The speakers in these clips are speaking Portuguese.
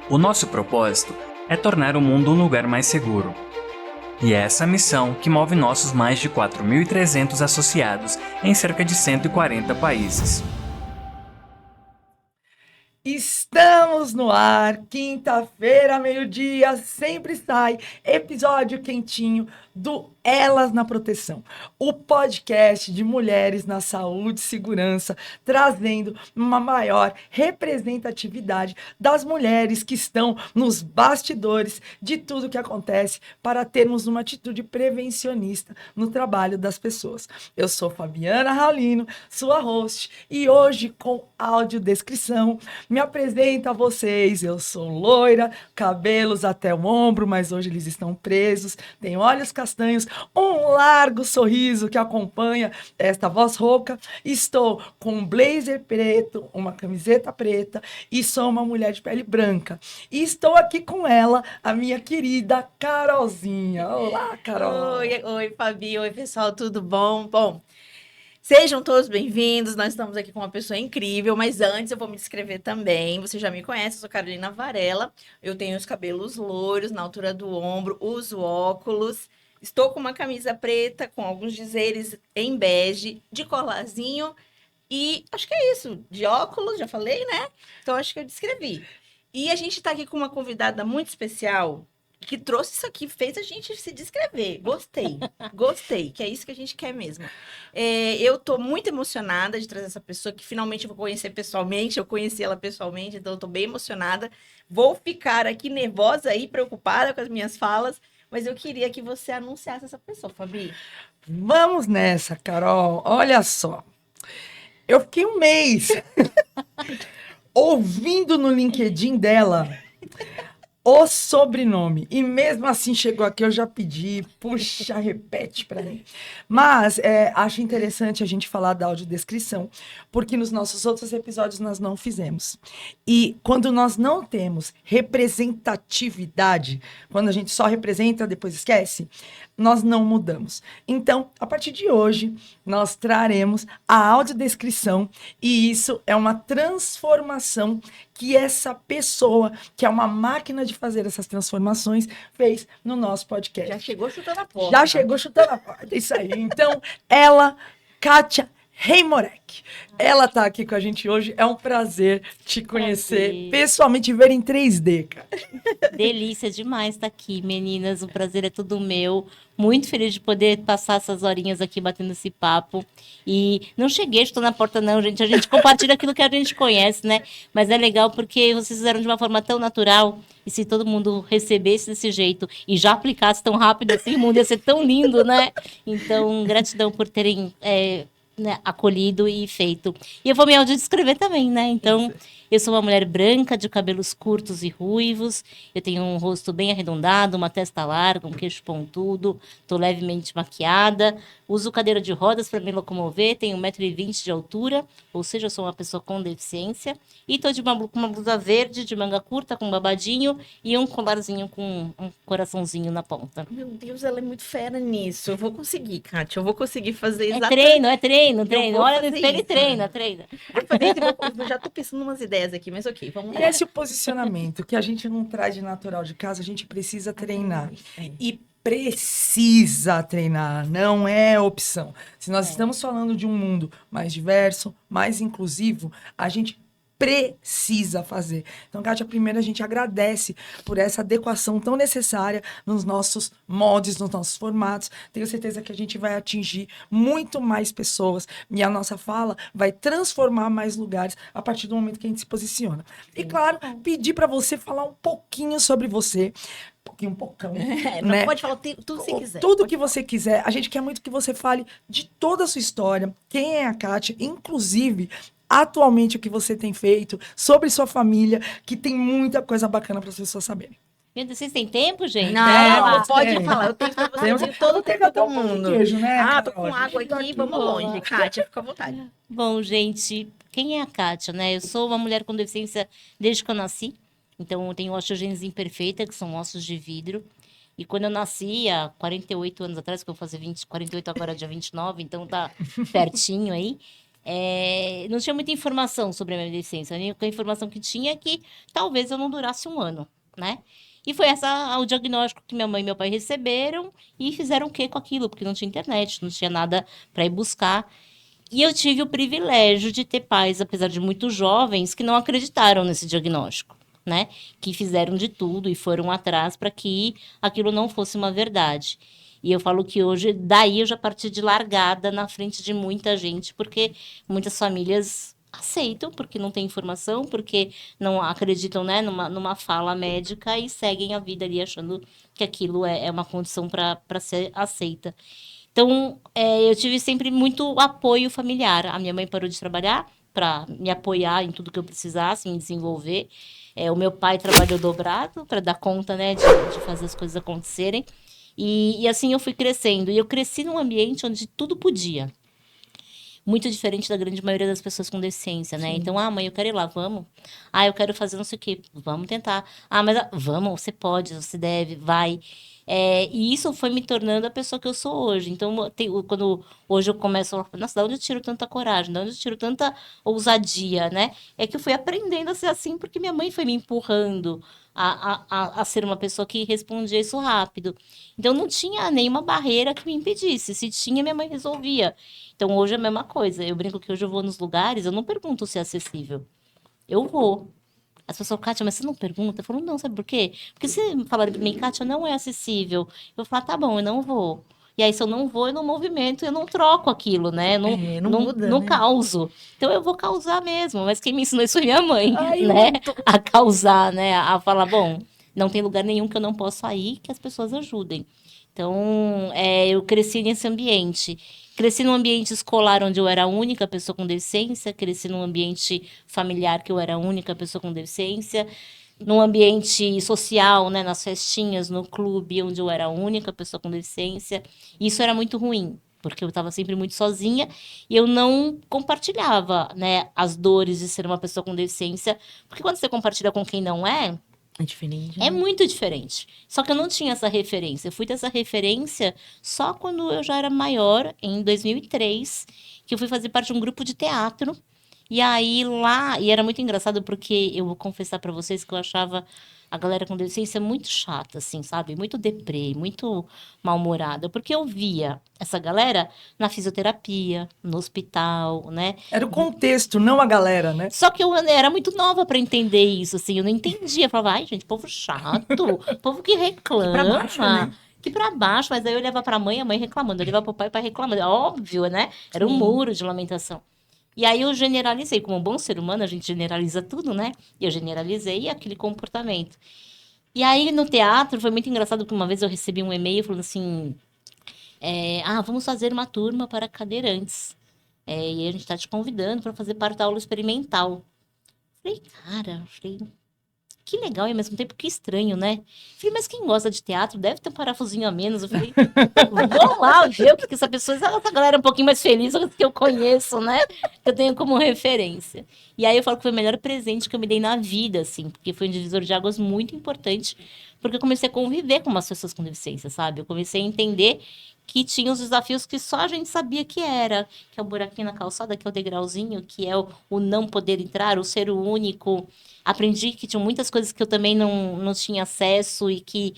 O nosso propósito é tornar o mundo um lugar mais seguro. E é essa missão que move nossos mais de 4.300 associados em cerca de 140 países. Estamos no ar, quinta-feira, meio-dia, sempre sai episódio quentinho do Elas na Proteção, o podcast de mulheres na saúde e segurança, trazendo uma maior representatividade das mulheres que estão nos bastidores de tudo que acontece para termos uma atitude prevencionista no trabalho das pessoas. Eu sou Fabiana Raulino, sua host, e hoje com audiodescrição me apresento a vocês. Eu sou loira, cabelos até o ombro, mas hoje eles estão presos, tenho olhos castanhos, um largo sorriso que acompanha esta voz rouca. Estou com um blazer preto, uma camiseta preta e sou uma mulher de pele branca. E estou aqui com ela, a minha querida Carolzinha. Olá, Carol. Oi, Fabi. Oi, pessoal, tudo bom? Bom, sejam todos bem-vindos. Nós estamos aqui com uma pessoa incrível, mas antes eu vou me descrever também. Você já me conhece, eu sou Carolina Varela. Eu tenho os cabelos loiros na altura do ombro, uso óculos. Estou com uma camisa preta com alguns dizeres em bege, de colarzinho e acho que é isso, de óculos, já falei, né? Então acho que eu descrevi. E a gente está aqui com uma convidada muito especial que trouxe isso aqui, fez a gente se descrever. Gostei, que é isso que a gente quer mesmo. Eu tô muito emocionada de trazer essa pessoa que finalmente eu vou conhecer pessoalmente. Eu conheci ela pessoalmente, então eu tô bem emocionada. Vou ficar aqui nervosa e preocupada com as minhas falas, mas eu queria que você anunciasse essa pessoa, Fabi. Vamos nessa, Carol. Olha só. Eu fiquei um mês ouvindo no LinkedIn dela o sobrenome. E mesmo assim chegou aqui, eu já pedi, puxa, repete para mim. Mas acho interessante a gente falar da audiodescrição, porque nos nossos outros episódios nós não fizemos. E quando nós não temos representatividade, quando a gente só representa, depois esquece, nós não mudamos. Então, a partir de hoje, nós traremos a audiodescrição, e isso é uma transformação que essa pessoa, que é uma máquina de fazer essas transformações, fez no nosso podcast. Já chegou chutando a porta. Já chegou chutando a porta, isso aí. Então, ela, Kátia Reimorek, ela tá aqui com a gente hoje. É um prazer te conhecer pessoalmente, ver em 3D, cara. Delícia demais estar aqui, meninas. O prazer é todo meu. Muito feliz de poder passar essas horinhas aqui batendo esse papo. E não cheguei, estou na porta não, gente. A gente compartilha aquilo que a gente conhece, né? Mas é legal porque vocês fizeram de uma forma tão natural. E se todo mundo recebesse desse jeito e já aplicasse tão rápido assim, o mundo ia ser tão lindo, né? Então, gratidão por terem acolhido e feito. E eu vou me audiodescrever também, né? Então, eu sou uma mulher branca, de cabelos curtos e ruivos. Eu tenho um rosto bem arredondado, uma testa larga, um queixo pontudo. Estou levemente maquiada. Uso cadeira de rodas para me locomover. Tenho 1,20 m de altura, ou seja, eu sou uma pessoa com deficiência. E estou com uma blusa verde, de manga curta, com babadinho e um colarzinho com um coraçãozinho na ponta. Meu Deus, ela é muito fera nisso. Eu vou conseguir, Kátia. Eu vou conseguir fazer exatamente. É treino. Olha, ele treina. Eu já tô pensando em umas ideias aqui, mas ok, vamos lá. E esse posicionamento que a gente não traz de natural de casa, a gente precisa treinar. E precisa treinar, não é opção. Se nós estamos falando de um mundo mais diverso, mais inclusivo, a gente precisa fazer. Então, Kátia, primeiro a gente agradece por essa adequação tão necessária nos nossos moldes, nos nossos formatos. Tenho certeza que a gente vai atingir muito mais pessoas e a nossa fala vai transformar mais lugares a partir do momento que a gente se posiciona. E, claro, pedir para você falar um pouquinho sobre você. Um pocão, né? Pode falar tudo que você quiser. Tudo que você quiser. A gente quer muito que você fale de toda a sua história, quem é a Kátia, inclusive atualmente o que você tem feito, sobre sua família, que tem muita coisa bacana para as pessoas saberem. Meu Deus, vocês têm tempo, gente? Não, pode falar. Eu tenho para você todo o tempo do mundo. Queijo, né, tô com água aqui, vamos longe. Kátia, fica à vontade. Bom, gente, quem é a Kátia, né? Eu sou uma mulher com deficiência desde que eu nasci. Então, eu tenho osteogênese imperfeita, que são ossos de vidro. E quando eu nasci, há 48 anos atrás, que eu vou fazer 48 agora, dia 29, então tá pertinho aí. não tinha muita informação sobre a minha deficiência. A única informação que tinha é que talvez eu não durasse um ano, né? E foi o diagnóstico que minha mãe e meu pai receberam e fizeram o quê com aquilo? Porque não tinha internet, não tinha nada para ir buscar. E eu tive o privilégio de ter pais, apesar de muito jovens, que não acreditaram nesse diagnóstico, né? Que fizeram de tudo e foram atrás para que aquilo não fosse uma verdade. E eu falo que hoje, daí eu já parti de largada na frente de muita gente, porque muitas famílias aceitam, porque não tem informação, porque não acreditam, né, numa fala médica e seguem a vida ali achando que aquilo é uma condição para ser aceita. Então, eu tive sempre muito apoio familiar. A minha mãe parou de trabalhar para me apoiar em tudo que eu precisasse, em desenvolver. O meu pai trabalhou dobrado para dar conta, né, de fazer as coisas acontecerem. E assim eu fui crescendo. E eu cresci num ambiente onde tudo podia. Muito diferente da grande maioria das pessoas com deficiência, né? Sim. Então, mãe, eu quero ir lá, vamos. Eu quero fazer não sei o quê, vamos tentar. Vamos, você pode, você deve, vai. E isso foi me tornando a pessoa que eu sou hoje. Então, quando hoje eu começo a falar, nossa, de onde eu tiro tanta coragem? De onde eu tiro tanta ousadia, né? É que eu fui aprendendo a ser assim, porque minha mãe foi me empurrando a ser uma pessoa que respondia isso rápido. Então, não tinha nenhuma barreira que me impedisse. Se tinha, minha mãe resolvia. Então, hoje é a mesma coisa. Eu brinco que hoje eu vou nos lugares, eu não pergunto se é acessível. Eu vou. As pessoas, Kátia, mas você não pergunta? Eu falo, não, sabe por quê? Porque se falarem pra mim, Kátia, não é acessível. Eu falo, tá bom, eu não vou. E aí, se eu não vou, eu não movimento, eu não troco aquilo, né? Eu Não muda, não né? causo. Então, eu vou causar mesmo. Mas quem me ensinou isso foi minha mãe, Ai, né? muito. A causar, né? A falar, bom, não tem lugar nenhum que eu não possa ir que as pessoas ajudem. Então, eu cresci nesse ambiente. Cresci num ambiente escolar onde eu era a única pessoa com deficiência, cresci num ambiente familiar que eu era a única pessoa com deficiência, num ambiente social, né, nas festinhas, no clube, onde eu era a única pessoa com deficiência. E isso era muito ruim, porque eu estava sempre muito sozinha e eu não compartilhava, né, as dores de ser uma pessoa com deficiência, porque quando você compartilha com quem não é, É diferente, é né? muito diferente. Só que eu não tinha essa referência. Eu fui ter essa referência só quando eu já era maior, em 2003, que eu fui fazer parte de um grupo de teatro. E aí lá, e era muito engraçado porque eu vou confessar pra vocês que eu achava a galera com deficiência muito chata, assim, sabe? Muito deprê, muito mal-humorada, porque eu via essa galera na fisioterapia, no hospital, né? Era o contexto, não a galera, né? Só que eu era muito nova pra entender isso, assim, eu não entendia. Eu falava, ai, gente, povo chato, povo que reclama. pra baixo, né? Que pra baixo, mas aí eu olhava pra mãe, a mãe reclamando, eu olhava pro pai, o pai reclamando. Óbvio, né? Era um Sim. muro de lamentação. E aí eu generalizei, como um bom ser humano, a gente generaliza tudo, né? E eu generalizei aquele comportamento. E aí no teatro foi muito engraçado, porque uma vez eu recebi um e-mail falando assim, vamos fazer uma turma para cadeirantes. E a gente tá te convidando para fazer parte da aula experimental. Falei, que legal e ao mesmo tempo que estranho, né? Falei, mas quem gosta de teatro deve ter um parafusinho a menos. Eu falei, vamos lá ver o que essa pessoa, essa galera é um pouquinho mais feliz do que eu conheço, né? Que eu tenho como referência. E aí eu falo que foi o melhor presente que eu me dei na vida, assim, porque foi um divisor de águas muito importante, porque eu comecei a conviver com umas pessoas com deficiência, sabe? Eu comecei a entender que tinha os desafios que só a gente sabia que era, que é o buraquinho na calçada, que é o degrauzinho, que é o não poder entrar, o ser o único. Aprendi que tinha muitas coisas que eu também não tinha acesso e que,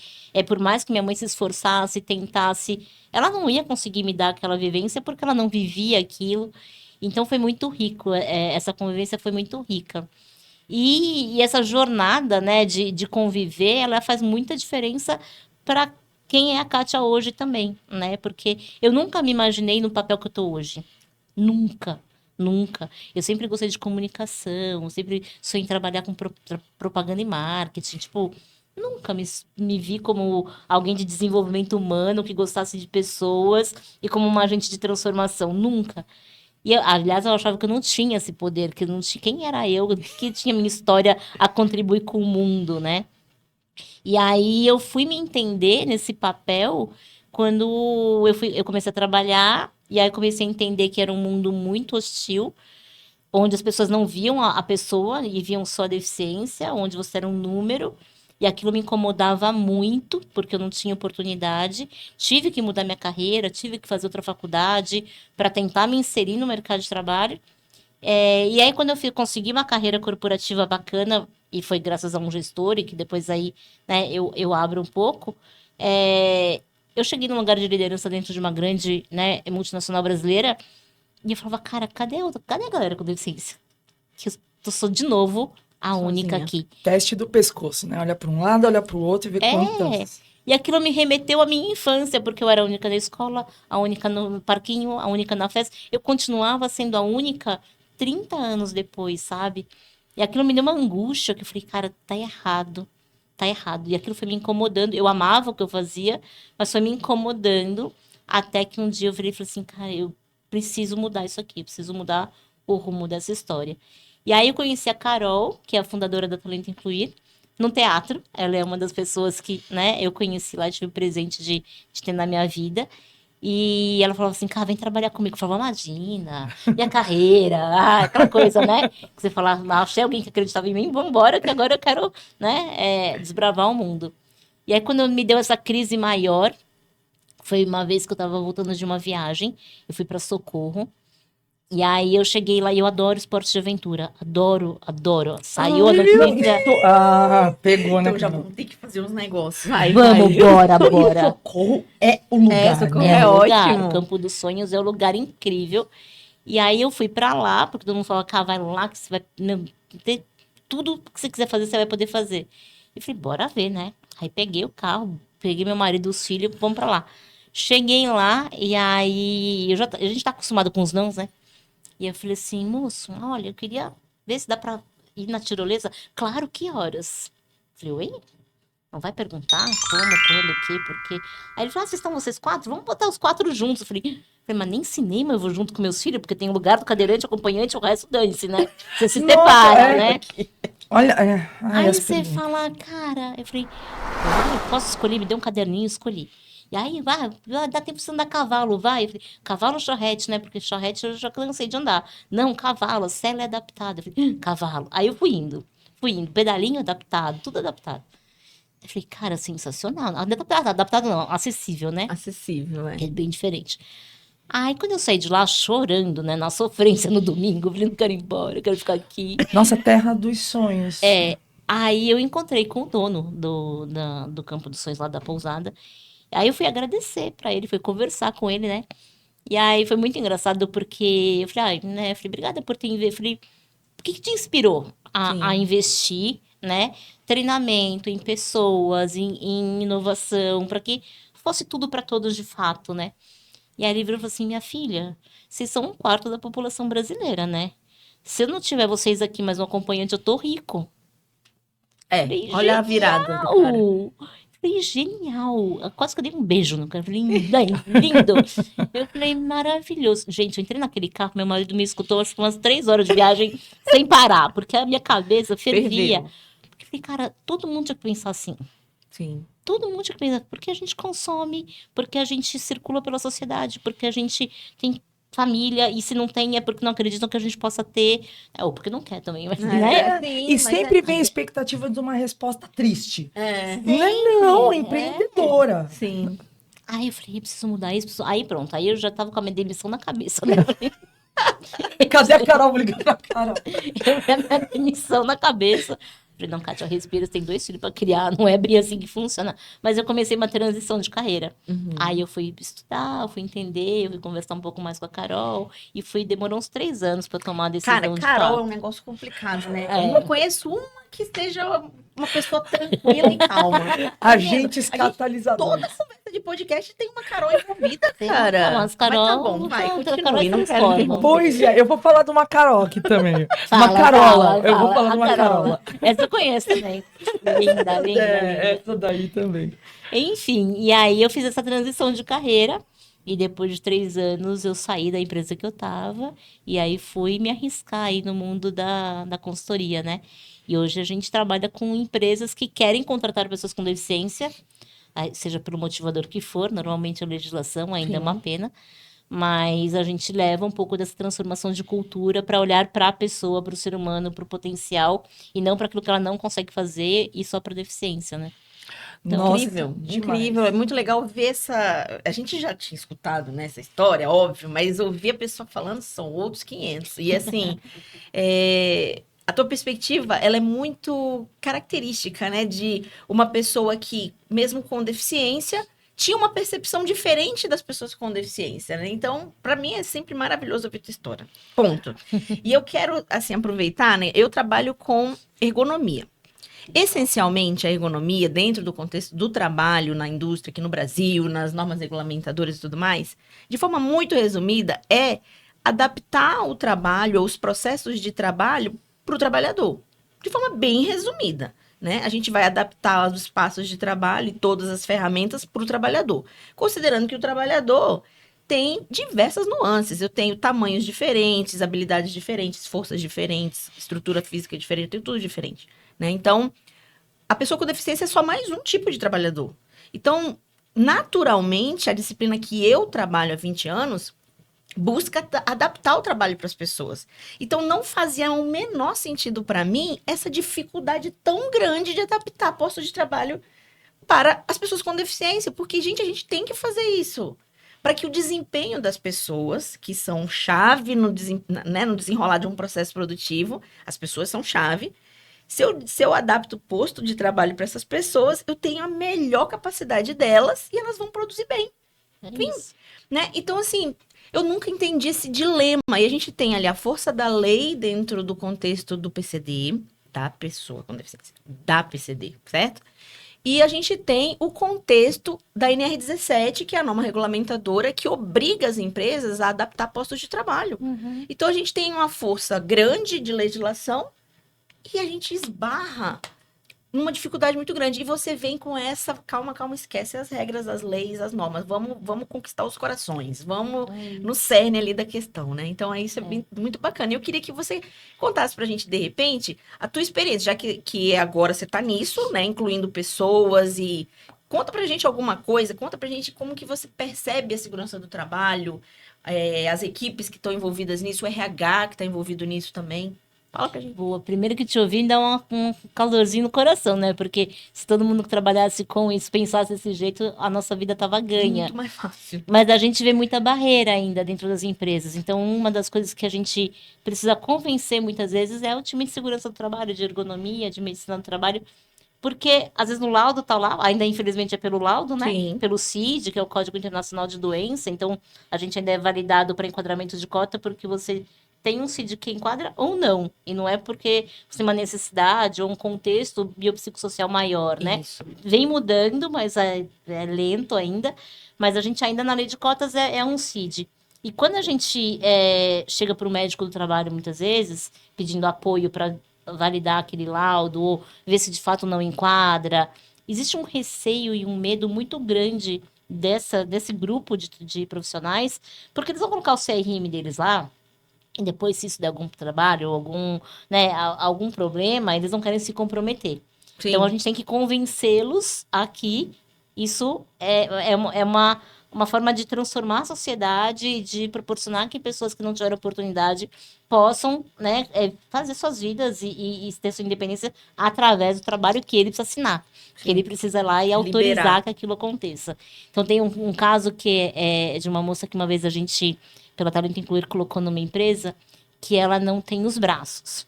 por mais que minha mãe se esforçasse, tentasse, ela não ia conseguir me dar aquela vivência porque ela não vivia aquilo. Então foi muito rico, essa convivência foi muito rica. E essa jornada, né, de conviver, ela faz muita diferença para quem é a Kátia hoje também, né? Porque eu nunca me imaginei no papel que eu tô hoje. Nunca. Nunca. Eu sempre gostei de comunicação, sempre sonhei em trabalhar com propaganda e marketing. Tipo, nunca me vi como alguém de desenvolvimento humano que gostasse de pessoas e como uma agente de transformação. Nunca. E, aliás, eu achava que eu não tinha esse poder, que eu não tinha. Quem era eu que tinha minha história a contribuir com o mundo, né? E aí eu fui me entender nesse papel quando eu comecei a trabalhar, e aí eu comecei a entender que era um mundo muito hostil, onde as pessoas não viam a pessoa e viam só a deficiência, onde você era um número, e aquilo me incomodava muito, porque eu não tinha oportunidade. Tive que mudar minha carreira, tive que fazer outra faculdade para tentar me inserir no mercado de trabalho. E aí, quando consegui uma carreira corporativa bacana, e foi graças a um gestor, e que depois aí, né, eu abro um pouco, eu cheguei num lugar de liderança dentro de uma grande, né, multinacional brasileira, e eu falava, cara, cadê a galera com deficiência? Que eu sou, de novo, a única Sozinha. aqui. Teste do pescoço, né? Olha para um lado, olha para o outro e vê quantas. E aquilo me remeteu à minha infância, porque eu era a única na escola, a única no parquinho, a única na festa. Eu continuava sendo a única 30 anos depois, sabe? E aquilo me deu uma angústia, que eu falei, cara, tá errado, tá errado. E aquilo foi me incomodando. Eu amava o que eu fazia, mas foi me incomodando, até que um dia eu virei e falei assim, cara, eu preciso mudar isso aqui, preciso mudar o rumo dessa história. E aí eu conheci a Carol, que é a fundadora da Talento Incluir, no teatro. Ela é uma das pessoas que, né, eu conheci lá, tive o presente de ter na minha vida. E ela falava assim, cara, vem trabalhar comigo. Eu falava, imagina, minha carreira, aquela coisa, né? Que você falava, achei alguém que acreditava em mim, vamos embora, que agora eu quero, né, desbravar o mundo. E aí, quando me deu essa crise maior, foi uma vez que eu tava voltando de uma viagem, eu fui para Socorro. E aí eu cheguei lá e eu adoro esportes de aventura. Adoro, adoro. Saiu a notícia. Pegou, né? Então já Carol? vamos ter que fazer uns negócios. Vamos, bora, bora. Socorro é o lugar. Socorro né? é o lugar. ótimo. O Campo dos Sonhos é um lugar incrível. E aí eu fui pra lá, porque todo mundo falava, cara, vai lá que você vai ter tudo que você quiser fazer, você vai poder fazer. E falei, bora ver, né? Aí peguei o carro, peguei meu marido e os filhos, vamos pra lá. Cheguei lá e aí a gente tá acostumado com os nãos, né? E eu falei assim, moço, olha, eu queria ver se dá pra ir na tirolesa. Claro, que horas? Eu falei, oi? Não vai perguntar como, quando, o quê, por quê? Aí ele falou, vocês estão vocês 4? Vamos botar os 4 juntos. Eu falei, mas nem cinema eu vou junto com meus filhos, porque tem o lugar do cadeirante, acompanhante, o resto dane-se, né? Você se Nossa, separa, né? Olha, Aí as você perguntas. fala, cara, eu falei, eu posso escolher? Me deu um caderninho, escolhi. E aí, vai, dá tempo de você andar a cavalo, vai. Eu falei, cavalo ou charrete, né? Porque charrete eu já cansei de andar. Não, cavalo, sela é adaptada. Eu falei, cavalo. Aí eu fui indo, pedalinho adaptado, tudo adaptado. Eu falei, cara, sensacional. Adaptado não, acessível, né? Acessível, é. Que é bem diferente. Aí, quando eu saí de lá chorando, né, na sofrência no domingo, eu falei, não quero ir embora, eu quero ficar aqui. Nossa, terra dos sonhos. Aí eu encontrei com o dono do Campo dos Sonhos lá da pousada. Aí eu fui agradecer pra ele, fui conversar com ele, né? E aí foi muito engraçado porque eu falei, né? Eu falei, obrigada por ter investido. Falei, o que te inspirou a investir, né? Treinamento em pessoas, em inovação, para que fosse tudo para todos de fato, né? E aí ele virou e falou assim, minha filha, vocês são 1/4 da população brasileira, né? Se eu não tiver vocês aqui mais um acompanhante, eu tô rico. Falei, Olha a virada do cara. genial! Falei, genial! Quase que eu dei um beijo no cara. Falei, lindo! Eu falei, maravilhoso. Gente, eu entrei naquele carro, meu marido me escutou, acho que umas 3 horas de viagem sem parar, porque a minha cabeça fervia. Ferveu. Porque eu falei, cara, todo mundo tinha que pensar assim. Sim. Todo mundo tinha que pensar, porque a gente consome, porque a gente circula pela sociedade, porque a gente tem família, e se não tem é porque não acreditam que a gente possa ter, ou porque não quer também, mas, né? Sim, E mas sempre vem a expectativa de uma resposta triste. É. Não, empreendedora. Sim. Aí eu falei, preciso mudar isso, aí pronto, aí eu já tava com a minha demissão na cabeça, né? Cadê a Carol ligando pra Carol? Eu tinha minha demissão na cabeça. Falei, não, Kátia, respira, você tem 2 filhos pra criar, não é bem assim que funciona. Mas eu comecei uma transição de carreira. Aí eu fui estudar, eu fui entender, eu fui conversar um pouco mais com a Carol, e demorou uns 3 anos pra tomar a decisão Cara, de Carol é fato. um negócio complicado, né? É. Eu não conheço uma que seja uma pessoa tranquila e calma. Agentes A gente- catalisadores. Toda conversa de podcast tem uma Carol envolvida, Tem, cara. não, as Carol, Mas tá bom, vai, a continue, Carol não quero transforma. interromper. Pois é, eu vou falar de uma Carol aqui também. Fala, uma Carola. fala, Eu vou fala, falar de a uma Carola. Essa eu conheço também. Linda, linda, linda. Essa daí também. Enfim, e aí eu fiz essa transição de carreira. E depois de 3 anos eu saí da empresa que eu tava. E aí fui me arriscar aí no mundo da consultoria, né? E hoje a gente trabalha com empresas que querem contratar pessoas com deficiência, seja pelo motivador que for, normalmente a legislação ainda é uma pena. Mas a gente leva um pouco dessa transformação de cultura para olhar para a pessoa, para o ser humano, para o potencial, e não para aquilo que ela não consegue fazer e só para deficiência, né? Nossa, Incrível, demais. incrível. É muito legal ver essa. A gente já tinha escutado, né, essa história, óbvio, mas ouvir a pessoa falando são outros 500. E assim, a tua perspectiva, ela é muito característica, né, de uma pessoa que, mesmo com deficiência, tinha uma percepção diferente das pessoas com deficiência, né? Então, para mim é sempre maravilhoso ouvir tua história. Ponto. E eu quero, assim, aproveitar, né? Eu trabalho com ergonomia. Essencialmente, a ergonomia, dentro do contexto do trabalho na indústria aqui no Brasil, nas normas regulamentadoras e tudo mais, de forma muito resumida, é adaptar o trabalho ou os processos de trabalho para o trabalhador. De forma bem resumida, né? A gente vai adaptar os espaços de trabalho e todas as ferramentas para o trabalhador, considerando que o trabalhador tem diversas nuances. Eu tenho tamanhos diferentes, habilidades diferentes, forças diferentes, estrutura física diferente, eu tenho tudo diferente. Né? Então, a pessoa com deficiência é só mais um tipo de trabalhador. Então, naturalmente, a disciplina que eu trabalho há 20 anos busca adaptar o trabalho para as pessoas. Então, não fazia o menor sentido para mim essa dificuldade tão grande de adaptar postos de trabalho para as pessoas com deficiência, porque, gente, a gente tem que fazer isso para que o desempenho das pessoas, que são chave no desenrolar de um processo produtivo, as pessoas são chave. Se eu adapto o posto de trabalho para essas pessoas, eu tenho a melhor capacidade delas e elas vão produzir bem. Enfim, né? Então, assim, eu nunca entendi esse dilema. E a gente tem ali a força da lei dentro do contexto do PCD, da pessoa com deficiência, da PCD, certo? E a gente tem o contexto da NR17, que é a norma regulamentadora que obriga as empresas a adaptar postos de trabalho. Uhum. Então, a gente tem uma força grande de legislação e a gente esbarra numa dificuldade muito grande. E você vem com essa, calma, esquece as regras, as leis, as normas. Vamos conquistar os corações. Vamos no cerne ali da questão, né? Então, isso é muito bacana. E eu queria que você contasse pra gente, de repente, a tua experiência, já que agora você tá nisso, né? Incluindo pessoas e... Conta pra gente alguma coisa, conta pra gente como que você percebe a segurança do trabalho, as equipes que estão envolvidas nisso, o RH que está envolvido nisso também. Fala pra gente. Boa, primeiro que te ouvir dá um calorzinho no coração, né? Porque se todo mundo que trabalhasse com isso pensasse desse jeito, a nossa vida tava ganha. Muito mais fácil. Mas a gente vê muita barreira ainda dentro das empresas. Então, uma das coisas que a gente precisa convencer muitas vezes é o time de segurança do trabalho, de ergonomia, de medicina do trabalho. Porque, às vezes, no laudo tá lá, ainda infelizmente é pelo laudo, né? Sim. Pelo CID, que é o Código Internacional de Doença. Então, a gente ainda é validado para enquadramento de cota porque você tem um CID que enquadra ou não. E não é porque você tem uma necessidade ou um contexto biopsicossocial maior, né? Isso. Vem mudando, mas é lento ainda. Mas a gente ainda, na lei de cotas, é um CID. E quando a gente chega para o médico do trabalho, muitas vezes, pedindo apoio para validar aquele laudo, ou ver se de fato não enquadra, existe um receio e um medo muito grande desse grupo de profissionais, porque eles vão colocar o CRM deles lá, e depois, se isso der algum trabalho, ou algum problema, eles não querem se comprometer. Sim. Então, a gente tem que convencê-los a que isso é uma forma de transformar a sociedade, de proporcionar que pessoas que não tiveram oportunidade possam, né, fazer suas vidas e ter sua independência através do trabalho que ele precisa assinar. Que ele precisa ir lá e autorizar Liberar. que aquilo aconteça. Então, tem um caso que é de uma moça que uma vez a gente, pela Talento Incluir, colocou numa empresa que ela não tem os braços.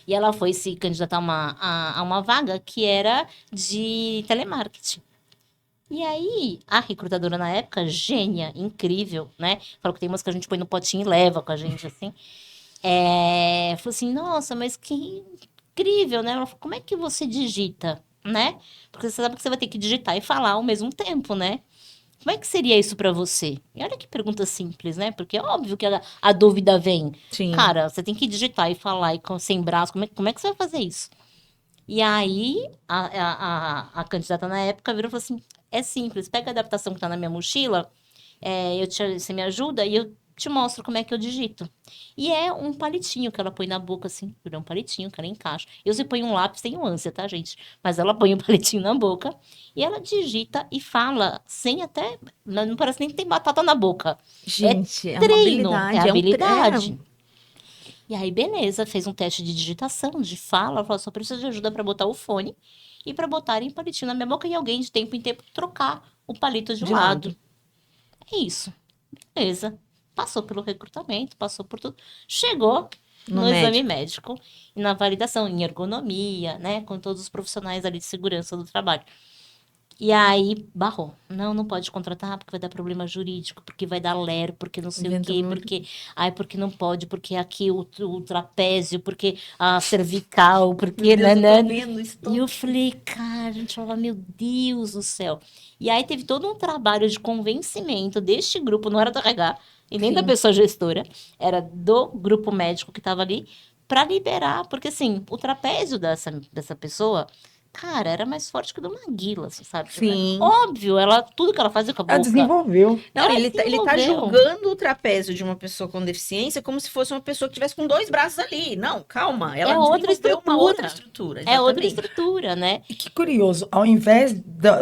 E ela foi se candidatar a uma vaga que era de telemarketing. E aí, a recrutadora na época, gênia, incrível, né? Falou que tem umas que a gente põe no potinho e leva com a gente, assim. Falou assim, nossa, mas que incrível, né? Ela falou, como é que você digita, né? Porque você sabe que você vai ter que digitar e falar ao mesmo tempo, né? Como é que seria isso pra você? E olha que pergunta simples, né? Porque é óbvio que a dúvida vem. Sim. Cara, você tem que digitar e falar e sem braço, como é que você vai fazer isso? E aí, a candidata na época virou e falou assim, é simples, pega a adaptação que tá na minha mochila, você me ajuda e eu te mostro como é que eu digito. E é um palitinho que ela põe na boca, assim, é um palitinho que ela encaixa. Eu se põe um lápis, tenho ânsia, tá, gente? Mas ela põe um palitinho na boca e ela digita e fala sem até... Não parece nem que tem batata na boca. Gente, é uma Treino, habilidade. é habilidade. E aí, beleza, fez um teste de digitação, de fala, ela falou, só precisa de ajuda para botar o fone e para botarem palitinho na minha boca e alguém de tempo em tempo trocar o palito de De lado. lado. É isso. Beleza. Passou pelo recrutamento, passou por tudo. Chegou no exame médico e na validação, em ergonomia, né? Com todos os profissionais ali de segurança do trabalho. E aí, barrou. Não pode contratar porque vai dar problema jurídico, porque vai dar lero, porque não sei o Inventou quê, muito. porque... Ai, porque não pode, porque aqui o trapézio, porque a cervical, porque... Meu Deus, eu nanana. tô vendo isso. E eu falei, cara, a gente falava, meu Deus do céu. E aí teve todo um trabalho de convencimento deste grupo, não era do RH, e nem da Sim. pessoa gestora, era do grupo médico que estava ali, para liberar, porque assim, o trapézio dessa pessoa, cara, era mais forte que o do Maguila, assim, sabe? Sim. Óbvio, tudo que ela fazia com a Ela boca. desenvolveu. Não, Ela ele tá desenvolveu. julgando o trapézio de uma pessoa com deficiência como se fosse uma pessoa que tivesse com 2 braços ali. Não, calma. Ela É outra desenvolveu uma outra estrutura. estrutura. É outra Exatamente. estrutura, né? E que curioso, ao invés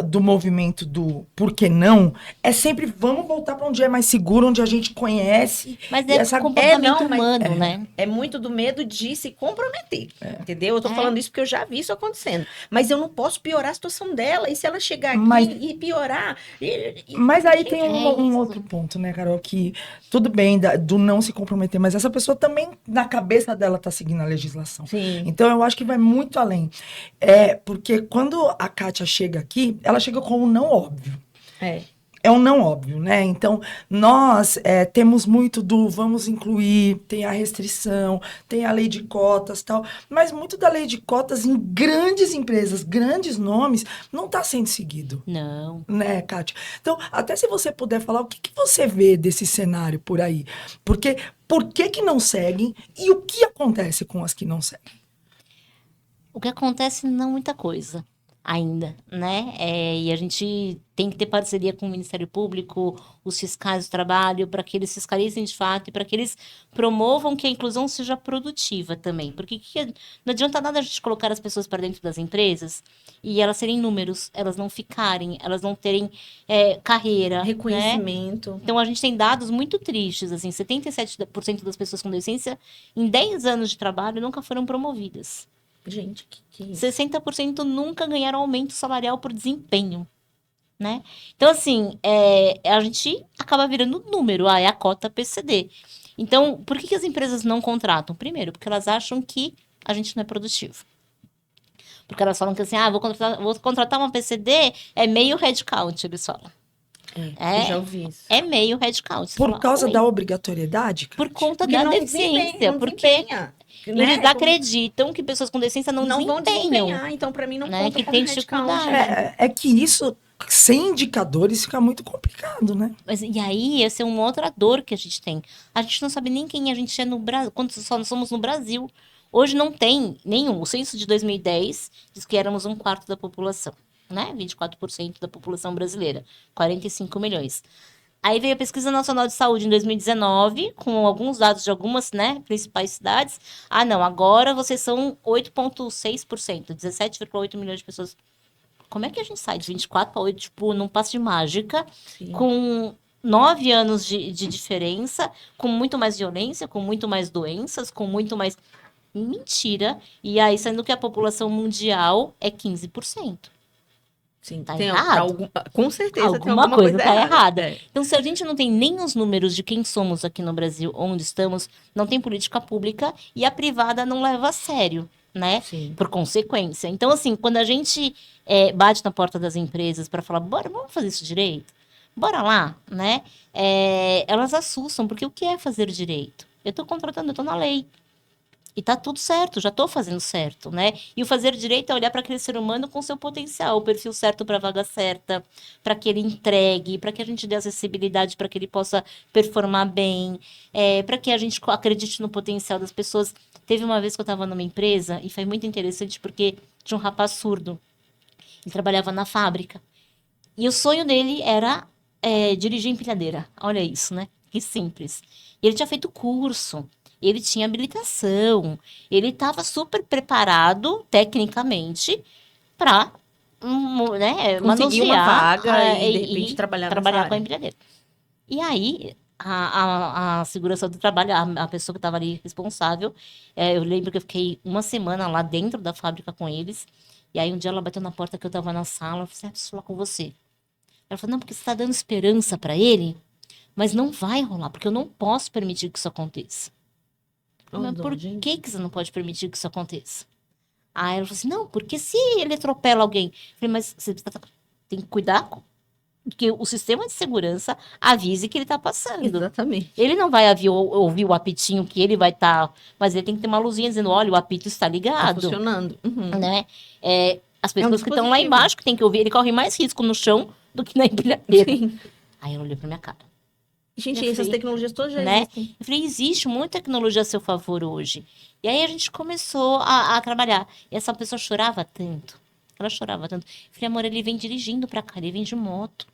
do movimento do por que não, é sempre vamos voltar para onde é mais seguro, onde a gente conhece. Mas E é essa- comportamento não, mas- humano, né? É muito do medo de se comprometer, entendeu? Eu tô falando isso porque eu já vi isso acontecendo. Mas eu não posso piorar a situação dela. E se ela chegar aqui Mas- e piorar... Mas aí tem é um isso. outro ponto, né, Carol? Que tudo bem do não se comprometer, mas essa pessoa também, na cabeça dela, tá seguindo a legislação. Sim. Então, eu acho que vai muito além. Porque quando a Kátia chega aqui, ela chega com um não óbvio. É. É um não óbvio, né? Então, nós temos muito do vamos incluir, tem a restrição, tem a lei de cotas e tal, mas muito da lei de cotas em grandes empresas, grandes nomes, não está sendo seguido. Não. Né, Kátia? Então, até se você puder falar, o que você vê desse cenário por aí? Porque, por que não seguem e o que acontece com as que não seguem? O que acontece não muita coisa ainda, né? E a gente tem que ter parceria com o Ministério Público, os fiscais do trabalho, para que eles fiscalizem de fato e para que eles promovam que a inclusão seja produtiva também. Porque não adianta nada a gente colocar as pessoas para dentro das empresas e elas serem números, elas não ficarem, elas não terem carreira, né? Reconhecimento. Então, a gente tem dados muito tristes, assim, 77% das pessoas com deficiência, em 10 anos de trabalho, nunca foram promovidas. Gente, que isso? 60% nunca ganharam aumento salarial por desempenho, né? Então, assim, a gente acaba virando número, é a cota PCD. Então, por que as empresas não contratam? Primeiro, porque elas acham que a gente não é produtivo. Porque elas falam que assim, vou contratar uma PCD, é meio headcount, eles falam. Eu já ouvi isso. É meio headcount. Você Por fala, causa "Oi?" da obrigatoriedade? Por conta Porque da não deficiência, desempenha, não porque desempenha, né? eles acreditam que pessoas com deficiência não vão desempenham. desempenhar, então pra mim não né, conta que como tem headcount. dificuldade. É que isso, sem indicadores, fica muito complicado, né? Mas, e aí, essa é uma outra dor que a gente tem. A gente não sabe nem quem a gente é no Brasil, quantos só nós somos no Brasil. Hoje não tem nenhum. O censo de 2010 diz que éramos 1/4 da população, né? 24% da população brasileira, 45 milhões. Aí veio a Pesquisa Nacional de Saúde em 2019, com alguns dados de algumas, né, principais cidades. Ah, não, agora vocês são 8,6%, 17,8 milhões de pessoas. Como é que a gente sai de 24 para 8, tipo, num passo de mágica, Sim. com 9 anos de diferença, com muito mais violência, com muito mais doenças, com muito mais... Mentira. E aí, sendo que a população mundial é 15%. Sim, Tá tem errado. com certeza tem Alguma coisa tá errada. errada. É. Então, se a gente não tem nem os números de quem somos aqui no Brasil, onde estamos, não tem política pública e a privada não leva a sério, né? Sim. Por consequência. Então, assim, quando a gente bate na porta das empresas para falar, bora, vamos fazer isso direito? Bora lá, né? Elas assustam, porque o que é fazer direito? Eu tô contratando, eu tô na lei. E tá tudo certo, já tô fazendo certo, né? E o fazer direito é olhar para aquele ser humano com seu potencial, o perfil certo para a vaga certa, para que ele entregue, para que a gente dê acessibilidade, para que ele possa performar bem, para que a gente acredite no potencial das pessoas. Teve uma vez que eu estava numa empresa e foi muito interessante porque tinha um rapaz surdo. Ele trabalhava na fábrica. E o sonho dele era dirigir empilhadeira. Olha isso, né? Que simples. E ele tinha feito curso. Ele tinha habilitação, ele estava super preparado, tecnicamente, para Conseguir uma manusear vaga e, de repente, trabalhar nessa com a área. empilhadeira. E aí, a segurança do trabalho, a pessoa que estava ali responsável, eu lembro que eu fiquei uma semana lá dentro da fábrica com eles, E aí um dia ela bateu na porta que eu tava na sala, eu falei assim, preciso falar com você. Ela falou, não, porque você tá dando esperança pra ele, mas não vai rolar, porque eu não posso permitir que isso aconteça. Mas por que você não pode permitir que isso aconteça? Aí ela falou assim, não, porque se ele atropela alguém? Eu falei, mas você tem que cuidar, porque o sistema de segurança avise que ele tá passando. Exatamente. Ele não vai ouvir o apitinho que ele vai estar, mas ele tem que ter uma luzinha dizendo, olha, o apito está Tá ligado, funcionando. Uhum. né? As pessoas que estão lá dispositivo. embaixo que tem que ouvir, ele corre mais risco no chão do que na empilhadeira. Sim. Aí ela olhou pra minha cara. Gente, Eu essas falei, tecnologias todas já né? existem. Eu falei, existe muita tecnologia a seu favor hoje. E aí a gente começou a trabalhar. E essa pessoa chorava tanto. Ela chorava tanto. Eu falei, amor, ele vem dirigindo pra cá, ele vem de moto.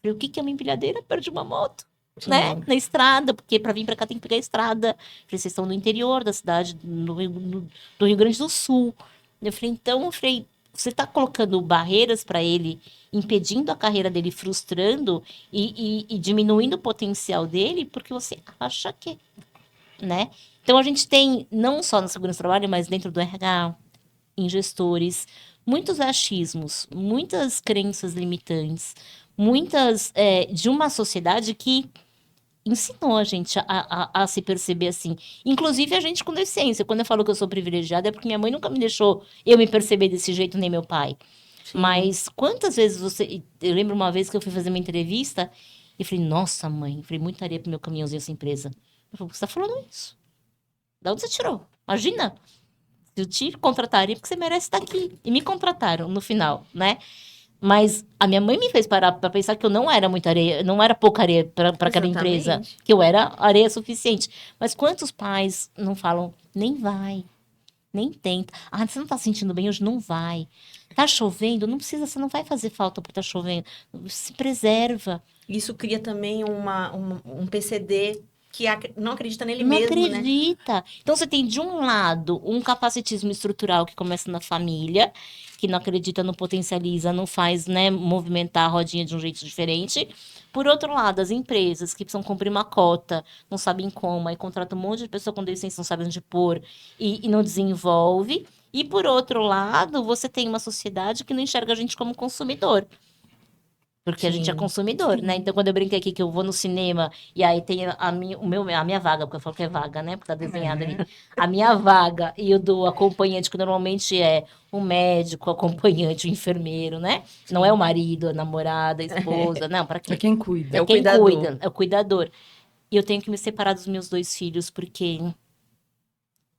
Eu falei, o que é uma empilhadeira perto de uma moto? Sim. Né? Na estrada, porque pra vir pra cá tem que pegar a estrada. Eu falei, vocês estão no interior da cidade, do Rio Grande do Sul. Eu falei, você tá colocando barreiras pra ele, impedindo a carreira dele, frustrando e diminuindo o potencial dele, porque você acha que, né? Então a gente tem, não só na segurança do trabalho, mas dentro do RH, em gestores, muitos achismos, muitas crenças limitantes, muitas de uma sociedade que ensinou a gente a se perceber assim. Inclusive a gente com deficiência. Quando eu falo que eu sou privilegiada, é porque minha mãe nunca me deixou eu me perceber desse jeito, nem meu pai. Sim. Mas quantas vezes você... Eu lembro uma vez que eu fui fazer uma entrevista e falei, nossa, mãe, falei, muita areia pro meu caminhãozinho essa empresa. Eu falei, por que você tá falando isso? Da onde você tirou? Imagina! Se eu te contrataria, porque você merece estar aqui. E me contrataram no final, né? Mas a minha mãe me fez parar para pensar que eu não era muita areia, não era pouca areia para aquela empresa, Exatamente. que eu era areia suficiente. Mas quantos pais não falam, nem vai, nem tenta. Ah, você não tá sentindo bem hoje? Não vai. Tá chovendo? Não precisa, você não vai fazer falta porque tá chovendo. Se preserva. Isso cria também um PCD que não acredita nele Não mesmo, né? acredita. Então, você tem, de um lado, um capacitismo estrutural que começa na família, que não acredita, não potencializa, não faz, né, movimentar a rodinha de um jeito diferente. Por outro lado, as empresas que precisam cumprir uma cota, não sabem como, aí contratam um monte de pessoa com deficiência, não sabem onde pôr e não desenvolve. E, por outro lado, você tem uma sociedade que não enxerga a gente como consumidor. Porque a gente é Sim. consumidor, né? Então, quando eu brinquei aqui que eu vou no cinema e aí tem a minha vaga, porque eu falo que é vaga, né? Porque tá desenhada ali. A minha vaga e o do acompanhante, que normalmente é o médico, o acompanhante, o enfermeiro, né? Não é o marido, a namorada, a esposa. Não, pra quê? É quem cuida. É o Quem cuidador. cuida, é o cuidador. E eu tenho que me separar dos meus 2 filhos, porque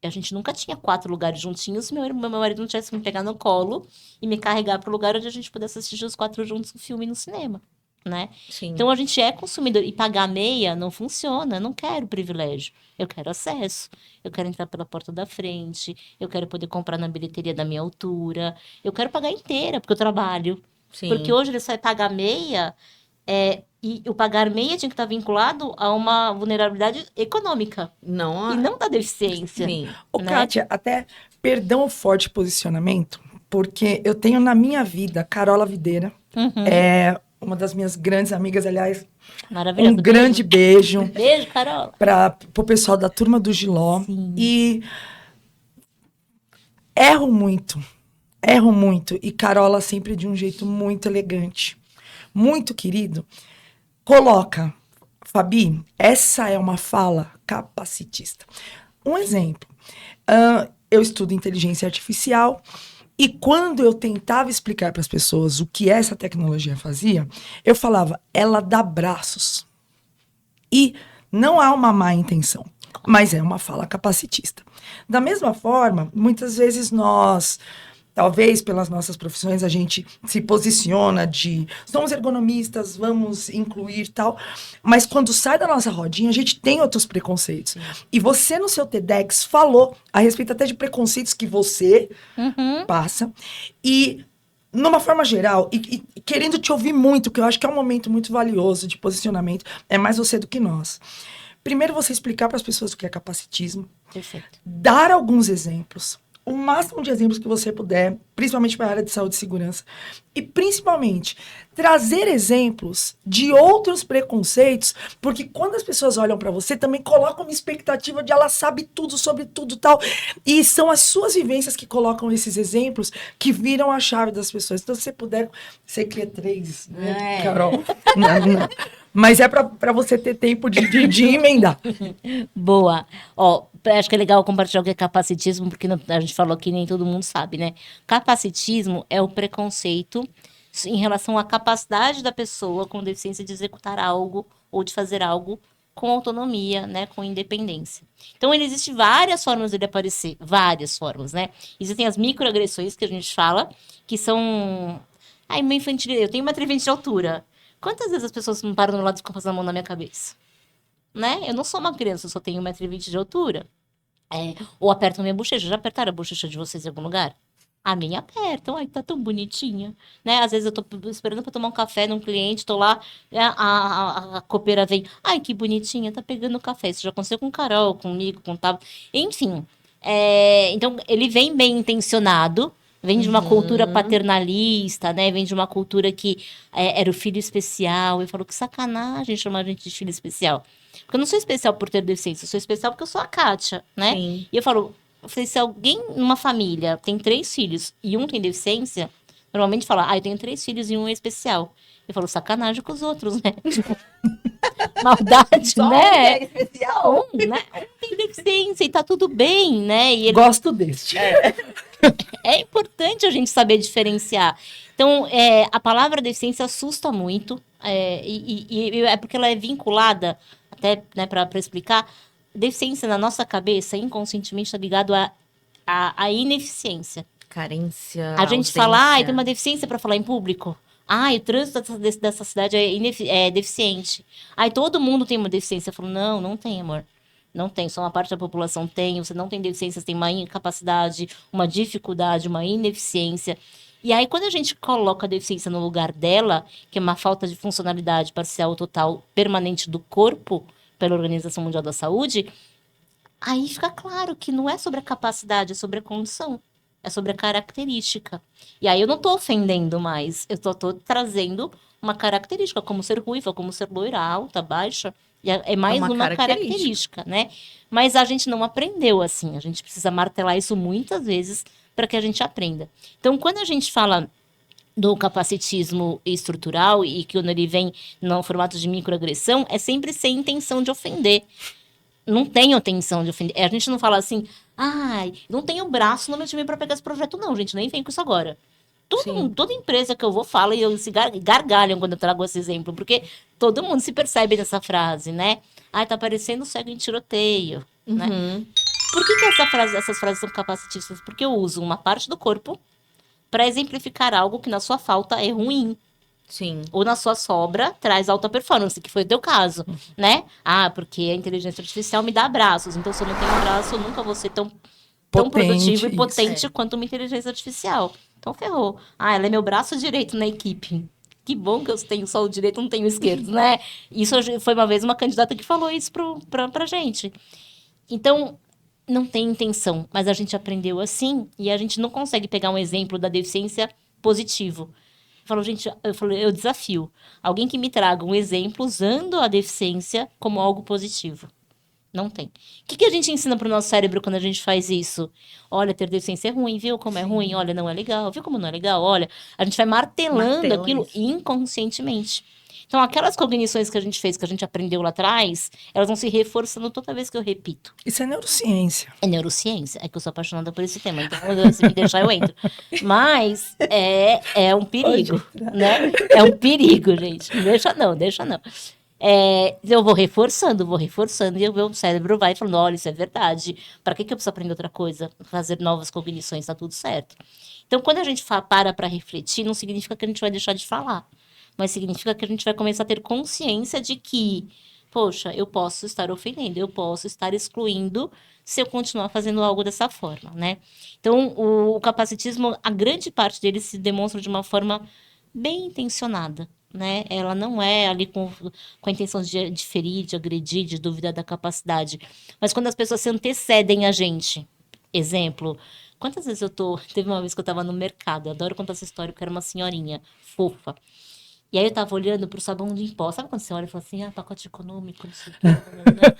a gente nunca tinha 4 lugares juntinhos. Meu marido não tivesse que me pegar no colo e me carregar para o lugar onde a gente pudesse assistir os 4 juntos um filme no cinema, né? Sim. Então a gente é consumidor. E pagar meia não funciona. Eu não quero privilégio. Eu quero acesso. Eu quero entrar pela porta da frente. Eu quero poder comprar na bilheteria da minha altura. Eu quero pagar inteira, porque eu trabalho. Sim. Porque hoje ele sai pagar meia. E o pagar meia tinha que estar vinculado a uma vulnerabilidade econômica. Não, E não da deficiência. sim. Ô, né? Kátia, até perdão o forte posicionamento, porque eu tenho na minha vida Carola Videira, Uhum. é uma das minhas grandes amigas, aliás, Maravilhoso. um grande beijo Beijo, Carol. para o pessoal da turma do Giló. Sim. E erro muito, e Carola sempre de um jeito muito elegante, muito querido, coloca, Fabi, essa é uma fala capacitista. Um exemplo, eu estudo inteligência artificial e quando eu tentava explicar para as pessoas o que essa tecnologia fazia, eu falava, ela dá braços. E não há uma má intenção, mas é uma fala capacitista. Da mesma forma, muitas vezes nós, talvez pelas nossas profissões, a gente se posiciona de somos ergonomistas, vamos incluir tal, mas quando sai da nossa rodinha, a gente tem outros preconceitos. E você, no seu TEDx, falou a respeito até de preconceitos que você passa. E, numa forma geral, e querendo te ouvir muito, que eu acho que é um momento muito valioso de posicionamento, é mais você do que nós. Primeiro, você explicar para as pessoas o que é capacitismo, Perfeito. dar alguns exemplos, o máximo de exemplos que você puder, principalmente para a área de saúde e segurança, e principalmente trazer exemplos de outros preconceitos, porque quando as pessoas olham para você, também colocam uma expectativa de ela sabe tudo sobre tudo tal, e são as suas vivências que colocam esses exemplos que viram a chave das pessoas. Então, se você puder, você cria 3, né, Carol? Não. Mas é para você ter tempo de emendar. Boa. Ó, acho que é legal compartilhar o que é capacitismo, porque a gente falou que nem todo mundo sabe, né? Capacitismo é o preconceito em relação à capacidade da pessoa com deficiência de executar algo ou de fazer algo com autonomia, né? Com independência. Então, existem várias formas dele aparecer, várias formas, né? Existem as microagressões que a gente fala, que são... Ai, uma infantil... Eu tenho 1,20 m de altura. Quantas vezes as pessoas me param do lado e ficam passando a mão na minha cabeça? Né? Eu não sou uma criança, eu só tenho 1,20 m de altura. Ou apertam minha bochecha. Já apertaram a bochecha de vocês em algum lugar? A minha apertam. Ai, tá tão bonitinha. Né? Às vezes eu tô esperando pra tomar um café num cliente, tô lá, a copeira vem. Ai, que bonitinha, tá pegando café. Isso já aconteceu com Carol, comigo, com o Tavo. Enfim. Então, ele vem bem intencionado. Vem de uma cultura paternalista, né? Vem de uma cultura que era o filho especial. Eu falo, que sacanagem chamar a gente de filho especial. Porque eu não sou especial por ter deficiência, eu sou especial porque eu sou a Kátia, né? Sim. E eu falei, se alguém numa família tem 3 filhos e um tem deficiência, normalmente fala, eu tenho 3 filhos e um é especial. Eu falo, sacanagem com os outros, né? Maldade, Só né? um que é especial. Né? Um tem deficiência e tá tudo bem, né? E ele... Gosto deste. É importante a gente saber diferenciar. Então, a palavra deficiência assusta muito, e é porque ela é vinculada, até, né, para explicar, deficiência na nossa cabeça, inconscientemente, está ligado à ineficiência. Carência, A gente ausência. fala, tem uma deficiência para falar em público. O trânsito dessa cidade é deficiente. Todo mundo tem uma deficiência. Eu falo, não tem, amor. Não tem, só uma parte da população tem. Você não tem deficiência, você tem uma incapacidade, uma dificuldade, uma ineficiência. E aí, quando a gente coloca a deficiência no lugar dela, que é uma falta de funcionalidade parcial ou total permanente do corpo, pela Organização Mundial da Saúde, aí fica claro que não é sobre a capacidade, é sobre a condição. É sobre a característica. E aí eu não tô ofendendo mais. Eu tô trazendo uma característica, como ser ruiva, como ser loira, alta, baixa. E é mais uma característica, né? Mas a gente não aprendeu assim. A gente precisa martelar isso muitas vezes para que a gente aprenda. Então, quando a gente fala do capacitismo estrutural e que quando ele vem no formato de microagressão, é sempre sem intenção de ofender. Não tenho intenção de ofender. A gente não fala assim, não tenho braço no meu time para pegar esse projeto, não, gente. Nem vem com isso agora. Toda empresa que eu vou fala e eles se gargalham quando eu trago esse exemplo, porque todo mundo se percebe nessa frase, né? Tá parecendo cego em tiroteio, né? Por que essas frases são capacitistas? Porque eu uso uma parte do corpo para exemplificar algo que na sua falta é ruim. Sim. Ou na sua sobra traz alta performance, que foi o teu caso, né? Porque a inteligência artificial me dá abraços, então se eu não tenho abraço, eu nunca vou ser tão produtivo e potente quanto uma inteligência artificial. Então ferrou. Ela é meu braço direito na equipe. Que bom que eu tenho só o direito, não tenho o esquerdo, né? Isso foi uma vez uma candidata que falou isso pra gente. Então, não tem intenção, mas a gente aprendeu assim e a gente não consegue pegar um exemplo da deficiência positivo. Eu desafio alguém que me traga um exemplo usando a deficiência como algo positivo. Não tem. O que a gente ensina pro nosso cérebro quando a gente faz isso? Olha, ter deficiência é ruim, viu como é ruim? Olha, não é legal, viu como não é legal? Olha, a gente vai martelando aquilo inconscientemente. Então, aquelas cognições que a gente fez, que a gente aprendeu lá atrás, elas vão se reforçando toda vez que eu repito. Isso é neurociência. É neurociência. É que eu sou apaixonada por esse tema. Então, se me deixar, eu entro. Mas é um perigo, né? É um perigo, gente. Deixa não. Eu vou reforçando, e o meu cérebro vai falando, olha, isso é verdade. Para que eu preciso aprender outra coisa? Fazer novas cognições, tá tudo certo. Então, quando a gente para refletir, não significa que a gente vai deixar de falar. Mas significa que a gente vai começar a ter consciência de que, poxa, eu posso estar ofendendo, eu posso estar excluindo se eu continuar fazendo algo dessa forma, né? Então, o capacitismo, a grande parte dele se demonstra de uma forma bem intencionada, né? Ela não é ali com a intenção de ferir, de agredir, de duvidar da capacidade. Mas quando as pessoas se antecedem a gente, exemplo, Quantas vezes teve uma vez que eu tava no mercado, eu adoro contar essa história, porque era uma senhorinha fofa. E aí eu tava olhando pro sabão de pó. Sabe quando você olha e fala assim, pacote econômico, não sei o quê, né?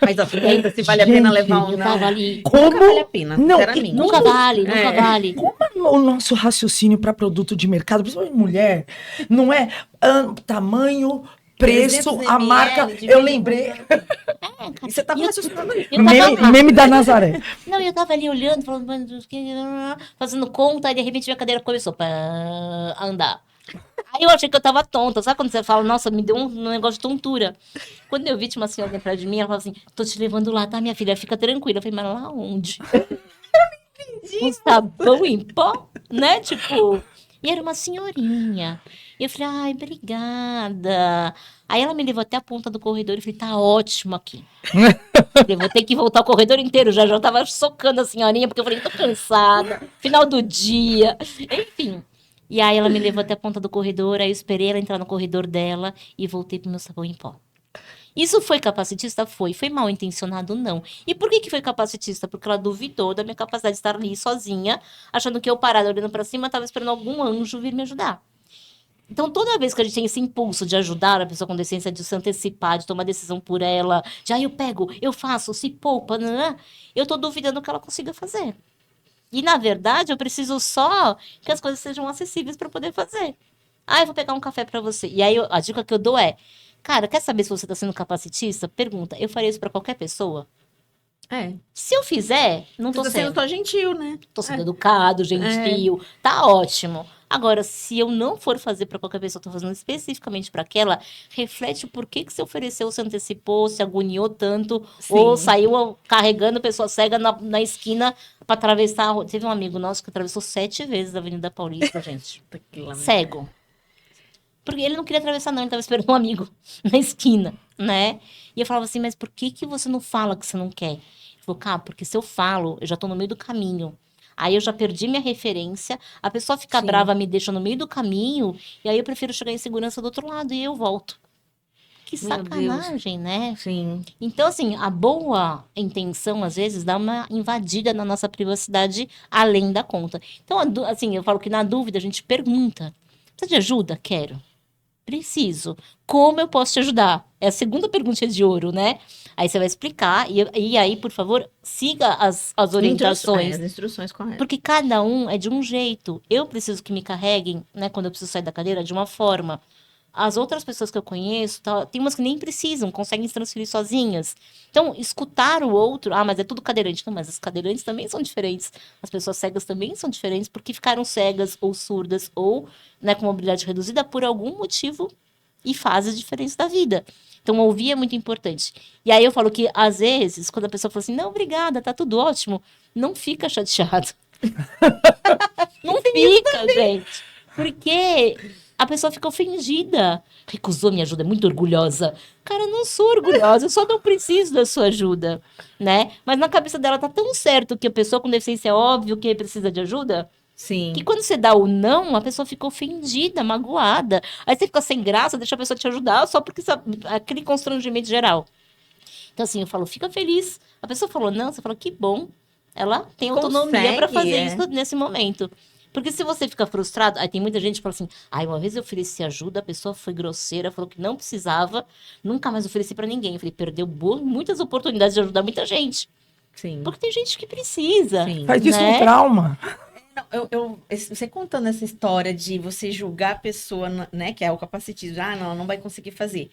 Mas a pergunta se vale a pena levar ou Eu não. tava ali, Nunca vale a pena, Não, sinceramente. nunca vale. Como o nosso raciocínio para produto de mercado, principalmente mulher, não é tamanho, preço, 300 a marca. ml, Eu lembrei. E você tava raciocinando isso. Eu tava Meme da Nazaré. Não, eu tava ali olhando, falando, fazendo conta, aí de repente minha cadeira começou a andar. Aí eu achei que eu tava tonta. Sabe quando você fala, nossa, me deu um negócio de tontura? Quando eu vi, tinha uma senhora atrás de mim, ela falou assim, tô te levando lá, tá, minha filha? Fica tranquila. Eu falei, mas lá onde? Um sabão em pó, né? Tipo... E era uma senhorinha. E eu falei, ai, obrigada. Aí ela me levou até a ponta do corredor e falei, tá ótimo aqui. Eu vou ter que voltar o corredor inteiro. Já tava socando a senhorinha, porque eu falei, tô cansada. Final do dia. Enfim. E aí ela me levou até a ponta do corredor, aí eu esperei ela entrar no corredor dela e voltei pro meu sabão em pó. Isso foi capacitista? Foi. Foi mal intencionado? Não. E por que foi capacitista? Porque ela duvidou da minha capacidade de estar ali sozinha, achando que eu parada, olhando pra cima, estava esperando algum anjo vir me ajudar. Então, toda vez que a gente tem esse impulso de ajudar a pessoa com deficiência, de se antecipar, de tomar decisão por ela, de eu pego, eu faço, se poupa, eu tô duvidando que ela consiga fazer. E, na verdade, eu preciso só que as coisas sejam acessíveis para poder fazer. Eu vou pegar um café para você. E aí, a dica que eu dou é, cara, quer saber se você está sendo capacitista? Pergunta, eu faria isso para qualquer pessoa? Se eu fizer, não tô Você tá sendo tão gentil, né? Tô sendo educado, gentil, tá ótimo. Agora, se eu não for fazer para qualquer pessoa, tô fazendo especificamente para aquela, reflete o porquê que se ofereceu, se antecipou, se agoniou tanto, ou saiu carregando pessoa cega na esquina para atravessar a rua. Teve um amigo nosso que atravessou 7 vezes a Avenida Paulista, gente. Cego. Porque ele não queria atravessar, não, ele tava esperando um amigo na esquina, né? E eu falava assim, mas por que você não fala que você não quer? Ele falou, cara, porque se eu falo, eu já tô no meio do caminho. Aí eu já perdi minha referência, a pessoa fica brava, me deixa no meio do caminho, e aí eu prefiro chegar em segurança do outro lado e eu volto. Que sacanagem, né? Sim. Então, assim, a boa intenção, às vezes, dá uma invadida na nossa privacidade além da conta. Então, assim, eu falo que na dúvida a gente pergunta. Precisa de ajuda? Quero. Preciso. Como eu posso te ajudar? É a segunda pergunta de ouro, né? Aí você vai explicar, e aí, por favor, siga as orientações. As instruções corretas. Porque cada um é de um jeito. Eu preciso que me carreguem, né, quando eu preciso sair da cadeira, de uma forma. As outras pessoas que eu conheço, tem umas que nem precisam, conseguem se transferir sozinhas. Então, escutar o outro, mas é tudo cadeirante. Não, mas as cadeirantes também são diferentes. As pessoas cegas também são diferentes porque ficaram cegas ou surdas ou, né, com mobilidade reduzida por algum motivo e fases diferentes da vida. Então, ouvir é muito importante. E aí eu falo que, às vezes, quando a pessoa fala assim, não, obrigada, tá tudo ótimo, não fica chateado. Não fica, gente. Porque a pessoa fica ofendida. Recusou minha ajuda, é muito orgulhosa. Cara, eu não sou orgulhosa, eu só não preciso da sua ajuda, né? Mas na cabeça dela tá tão certo que a pessoa com deficiência é óbvio que precisa de ajuda, Sim. que quando você dá o não, a pessoa fica ofendida, magoada. Aí você fica sem graça, deixa a pessoa te ajudar só porque sabe, aquele constrangimento geral. Então, assim, eu falo, fica feliz. A pessoa falou não, você fala, que bom. Ela tem autonomia para fazer isso nesse momento. Porque se você fica frustrado, aí tem muita gente que fala assim, uma vez eu ofereci ajuda, a pessoa foi grosseira, falou que não precisava, nunca mais ofereci para ninguém. Eu falei, perdeu muitas oportunidades de ajudar muita gente. Sim. Porque tem gente que precisa. Sim. Faz disso um trauma. Você contando essa história de você julgar a pessoa, né, que é o capacitismo, não, ela não vai conseguir fazer.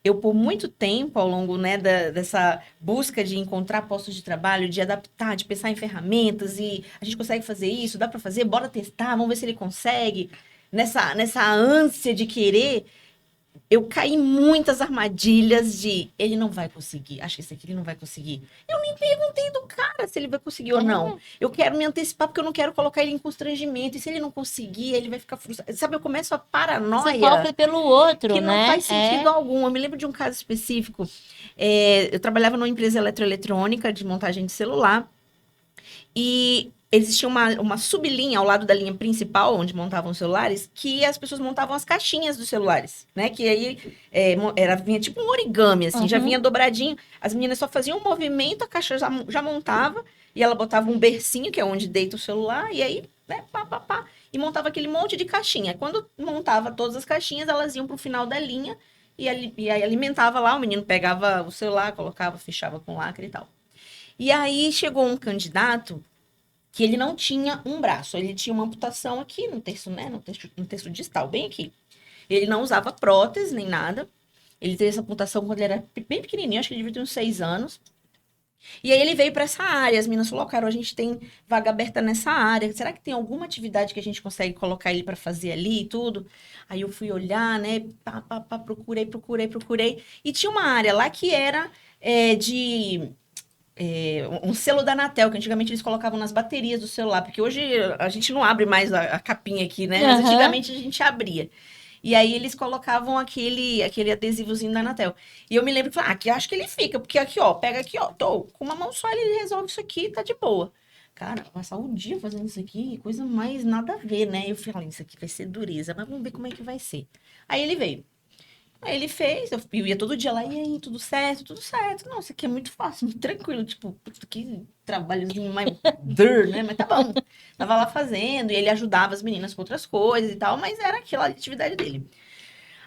Eu, por muito tempo, ao longo, né, dessa busca de encontrar postos de trabalho, de adaptar, de pensar em ferramentas, e a gente consegue fazer isso, dá para fazer, bora testar, vamos ver se ele consegue. Nessa ânsia de querer, eu caí em muitas armadilhas de ele não vai conseguir, acho que esse aqui ele não vai conseguir. Eu nem perguntei do cara se ele vai conseguir ou não. Eu quero me antecipar porque eu não quero colocar ele em constrangimento. E se ele não conseguir, ele vai ficar frustrado. Sabe, eu começo a paranoia. Você sofre pelo outro, que né? não faz sentido algum. Eu me lembro de um caso específico. Eu trabalhava numa empresa eletroeletrônica de montagem de celular. E existia uma sublinha ao lado da linha principal, onde montavam os celulares, que as pessoas montavam as caixinhas dos celulares, né? Que aí vinha tipo um origami, assim, já vinha dobradinho. As meninas só faziam um movimento, a caixa já montava, e ela botava um bercinho, que é onde deita o celular, e aí, né, e montava aquele monte de caixinha. Quando montava todas as caixinhas, elas iam pro final da linha, e aí alimentava lá, o menino pegava o celular, colocava, fechava com lacre e tal. E aí chegou um candidato que ele não tinha um braço, ele tinha uma amputação aqui no terço, né, no terço distal, bem aqui. Ele não usava prótese nem nada. Ele teve essa amputação quando ele era bem pequenininho, acho que ele devia ter uns 6 anos. E aí ele veio para essa área, as meninas falaram, cara, a gente tem vaga aberta nessa área, será que tem alguma atividade que a gente consegue colocar ele para fazer ali e tudo? Aí eu fui olhar, né, procurei, e tinha uma área lá que era um selo da Anatel, que antigamente eles colocavam nas baterias do celular, porque hoje a gente não abre mais a capinha aqui, né, mas antigamente a gente abria. E aí eles colocavam aquele adesivozinho da Anatel. E eu me lembro que falei, aqui acho que ele fica, porque aqui, ó, pega aqui, ó, tô com uma mão só, ele resolve isso aqui, tá de boa. Cara, passar um dia fazendo isso aqui, coisa mais nada a ver, né? Eu falei, isso aqui vai ser dureza, mas vamos ver como é que vai ser. Aí ele veio. Aí ele fez, eu ia todo dia lá, e aí, tudo certo, tudo certo. Não, isso aqui é muito fácil, muito tranquilo, tipo, que trabalhozinho mais né? Mas tá bom. Tava lá fazendo, e ele ajudava as meninas com outras coisas e tal, mas era aquela atividade dele.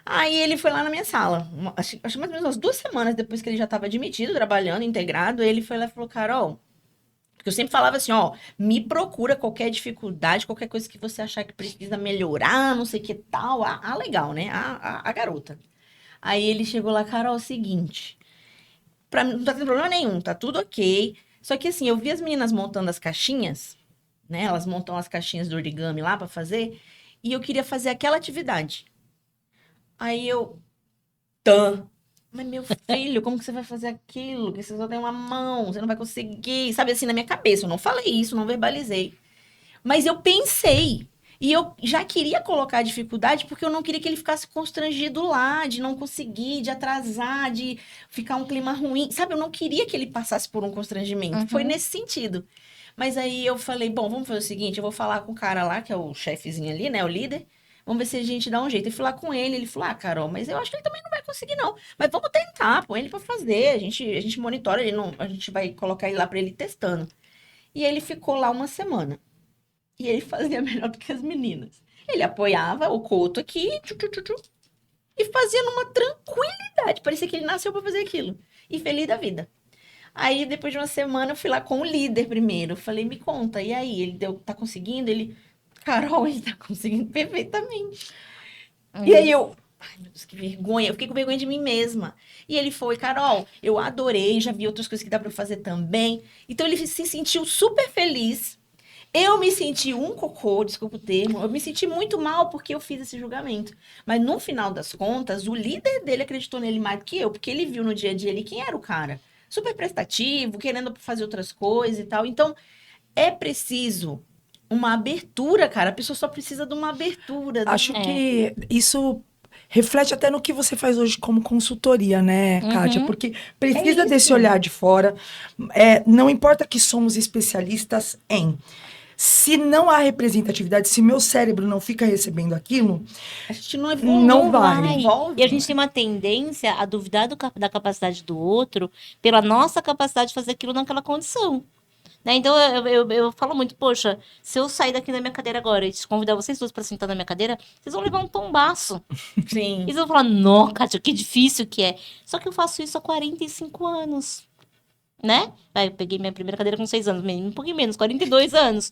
Aí ele foi lá na minha sala, acho mais ou menos umas 2 semanas depois que ele já tava admitido, trabalhando, integrado, ele foi lá e falou, Carol, porque eu sempre falava assim, ó, me procura qualquer dificuldade, qualquer coisa que você achar que precisa melhorar, não sei o que tal, legal, né? A garota. Aí ele chegou lá, Carol, é o seguinte, pra mim não tá tendo problema nenhum, tá tudo ok. Só que assim, eu vi as meninas montando as caixinhas, né? Elas montam as caixinhas do origami lá pra fazer, e eu queria fazer aquela atividade. Aí mas meu filho, como que você vai fazer aquilo? Que você só tem uma mão, você não vai conseguir. Sabe assim, na minha cabeça, eu não falei isso, não verbalizei. Mas eu pensei. E eu já queria colocar a dificuldade porque eu não queria que ele ficasse constrangido lá, de não conseguir, de atrasar, de ficar um clima ruim. Sabe, eu não queria que ele passasse por um constrangimento. Uhum. Foi nesse sentido. Mas aí eu falei, bom, vamos fazer o seguinte, eu vou falar com o cara lá, que é o chefezinho ali, né, o líder. Vamos ver se a gente dá um jeito. Eu fui lá com ele falou, Carol, mas eu acho que ele também não vai conseguir, não. Mas vamos tentar, põe ele pra fazer. A gente monitora, a gente vai colocar ele lá pra ele ir testando. E ele ficou lá uma semana. E ele fazia melhor do que as meninas. Ele apoiava o coto aqui, e fazia numa tranquilidade. Parecia que ele nasceu pra fazer aquilo. E feliz da vida. Aí, depois de uma semana, eu fui lá com o líder primeiro. Eu falei, me conta, e aí? Ele tá conseguindo? Carol, ele tá conseguindo perfeitamente. E aí ai meu Deus, que vergonha. Eu fiquei com vergonha de mim mesma. E ele foi, Carol, eu adorei, já vi outras coisas que dá pra eu fazer também. Então, ele se sentiu super feliz. Eu me senti um cocô, desculpa o termo, eu me senti muito mal porque eu fiz esse julgamento. Mas no final das contas, o líder dele acreditou nele mais do que eu, porque ele viu no dia a dia ali quem era o cara. Super prestativo, querendo fazer outras coisas e tal. Então, é preciso uma abertura, cara. A pessoa só precisa de uma abertura. Acho que isso reflete até no que você faz hoje como consultoria, né, Kátia? Porque precisa desse olhar de fora. Não importa que somos especialistas em. Se não há representatividade, se meu cérebro não fica recebendo aquilo, a gente não evolui, não vai. E a gente tem uma tendência a duvidar da capacidade do outro pela nossa capacidade de fazer aquilo naquela condição. Né? Então, eu falo muito, poxa, se eu sair daqui da minha cadeira agora e convidar vocês todos para sentar na minha cadeira, vocês vão levar um tombaço. Sim. E vocês vão falar, não, Kátia, que difícil que é. Só que eu faço isso há 45 anos. Né? Eu peguei minha primeira cadeira com 6 anos, um pouquinho menos, 42 anos.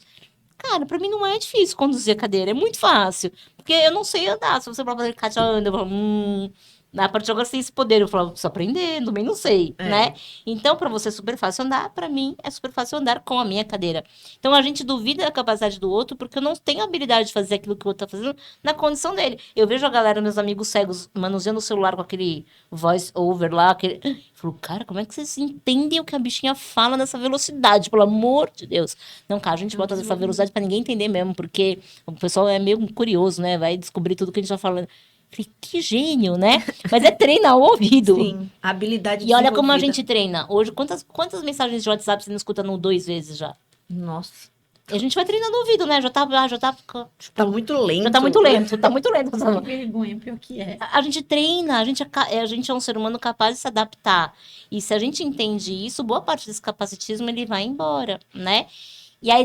Cara, pra mim não é difícil conduzir a cadeira, é muito fácil. Porque eu não sei andar. Se você falar, Kátia, anda, eu falo, a partir de agora você tem esse poder. Eu falo, preciso aprender, também não sei, né? Então, pra você é super fácil andar, pra mim é super fácil andar com a minha cadeira. Então, a gente duvida da capacidade do outro porque eu não tenho habilidade de fazer aquilo que o outro tá fazendo na condição dele. Eu vejo a galera, meus amigos cegos, manuseando o celular com aquele voice over lá. Eu falo, cara, como é que vocês entendem o que a bichinha fala nessa velocidade? Pelo amor de Deus. Não, cara, a gente bota essa velocidade pra ninguém entender mesmo, porque o pessoal é meio curioso, né? Vai descobrir tudo que a gente tá falando. Falei, que gênio, né? Mas é treinar o ouvido. Sim, a habilidade E olha como a gente treina. Hoje, quantas mensagens de WhatsApp você não escuta no 2 vezes já? Nossa. E a gente vai treinando o ouvido, né? Já tá, Tá muito lento. já tá muito lento, tá muito lento. Que vergonha, pior que é. A gente treina, a gente é um ser humano capaz de se adaptar. E se a gente entende isso, boa parte desse capacitismo ele vai embora, né? E aí,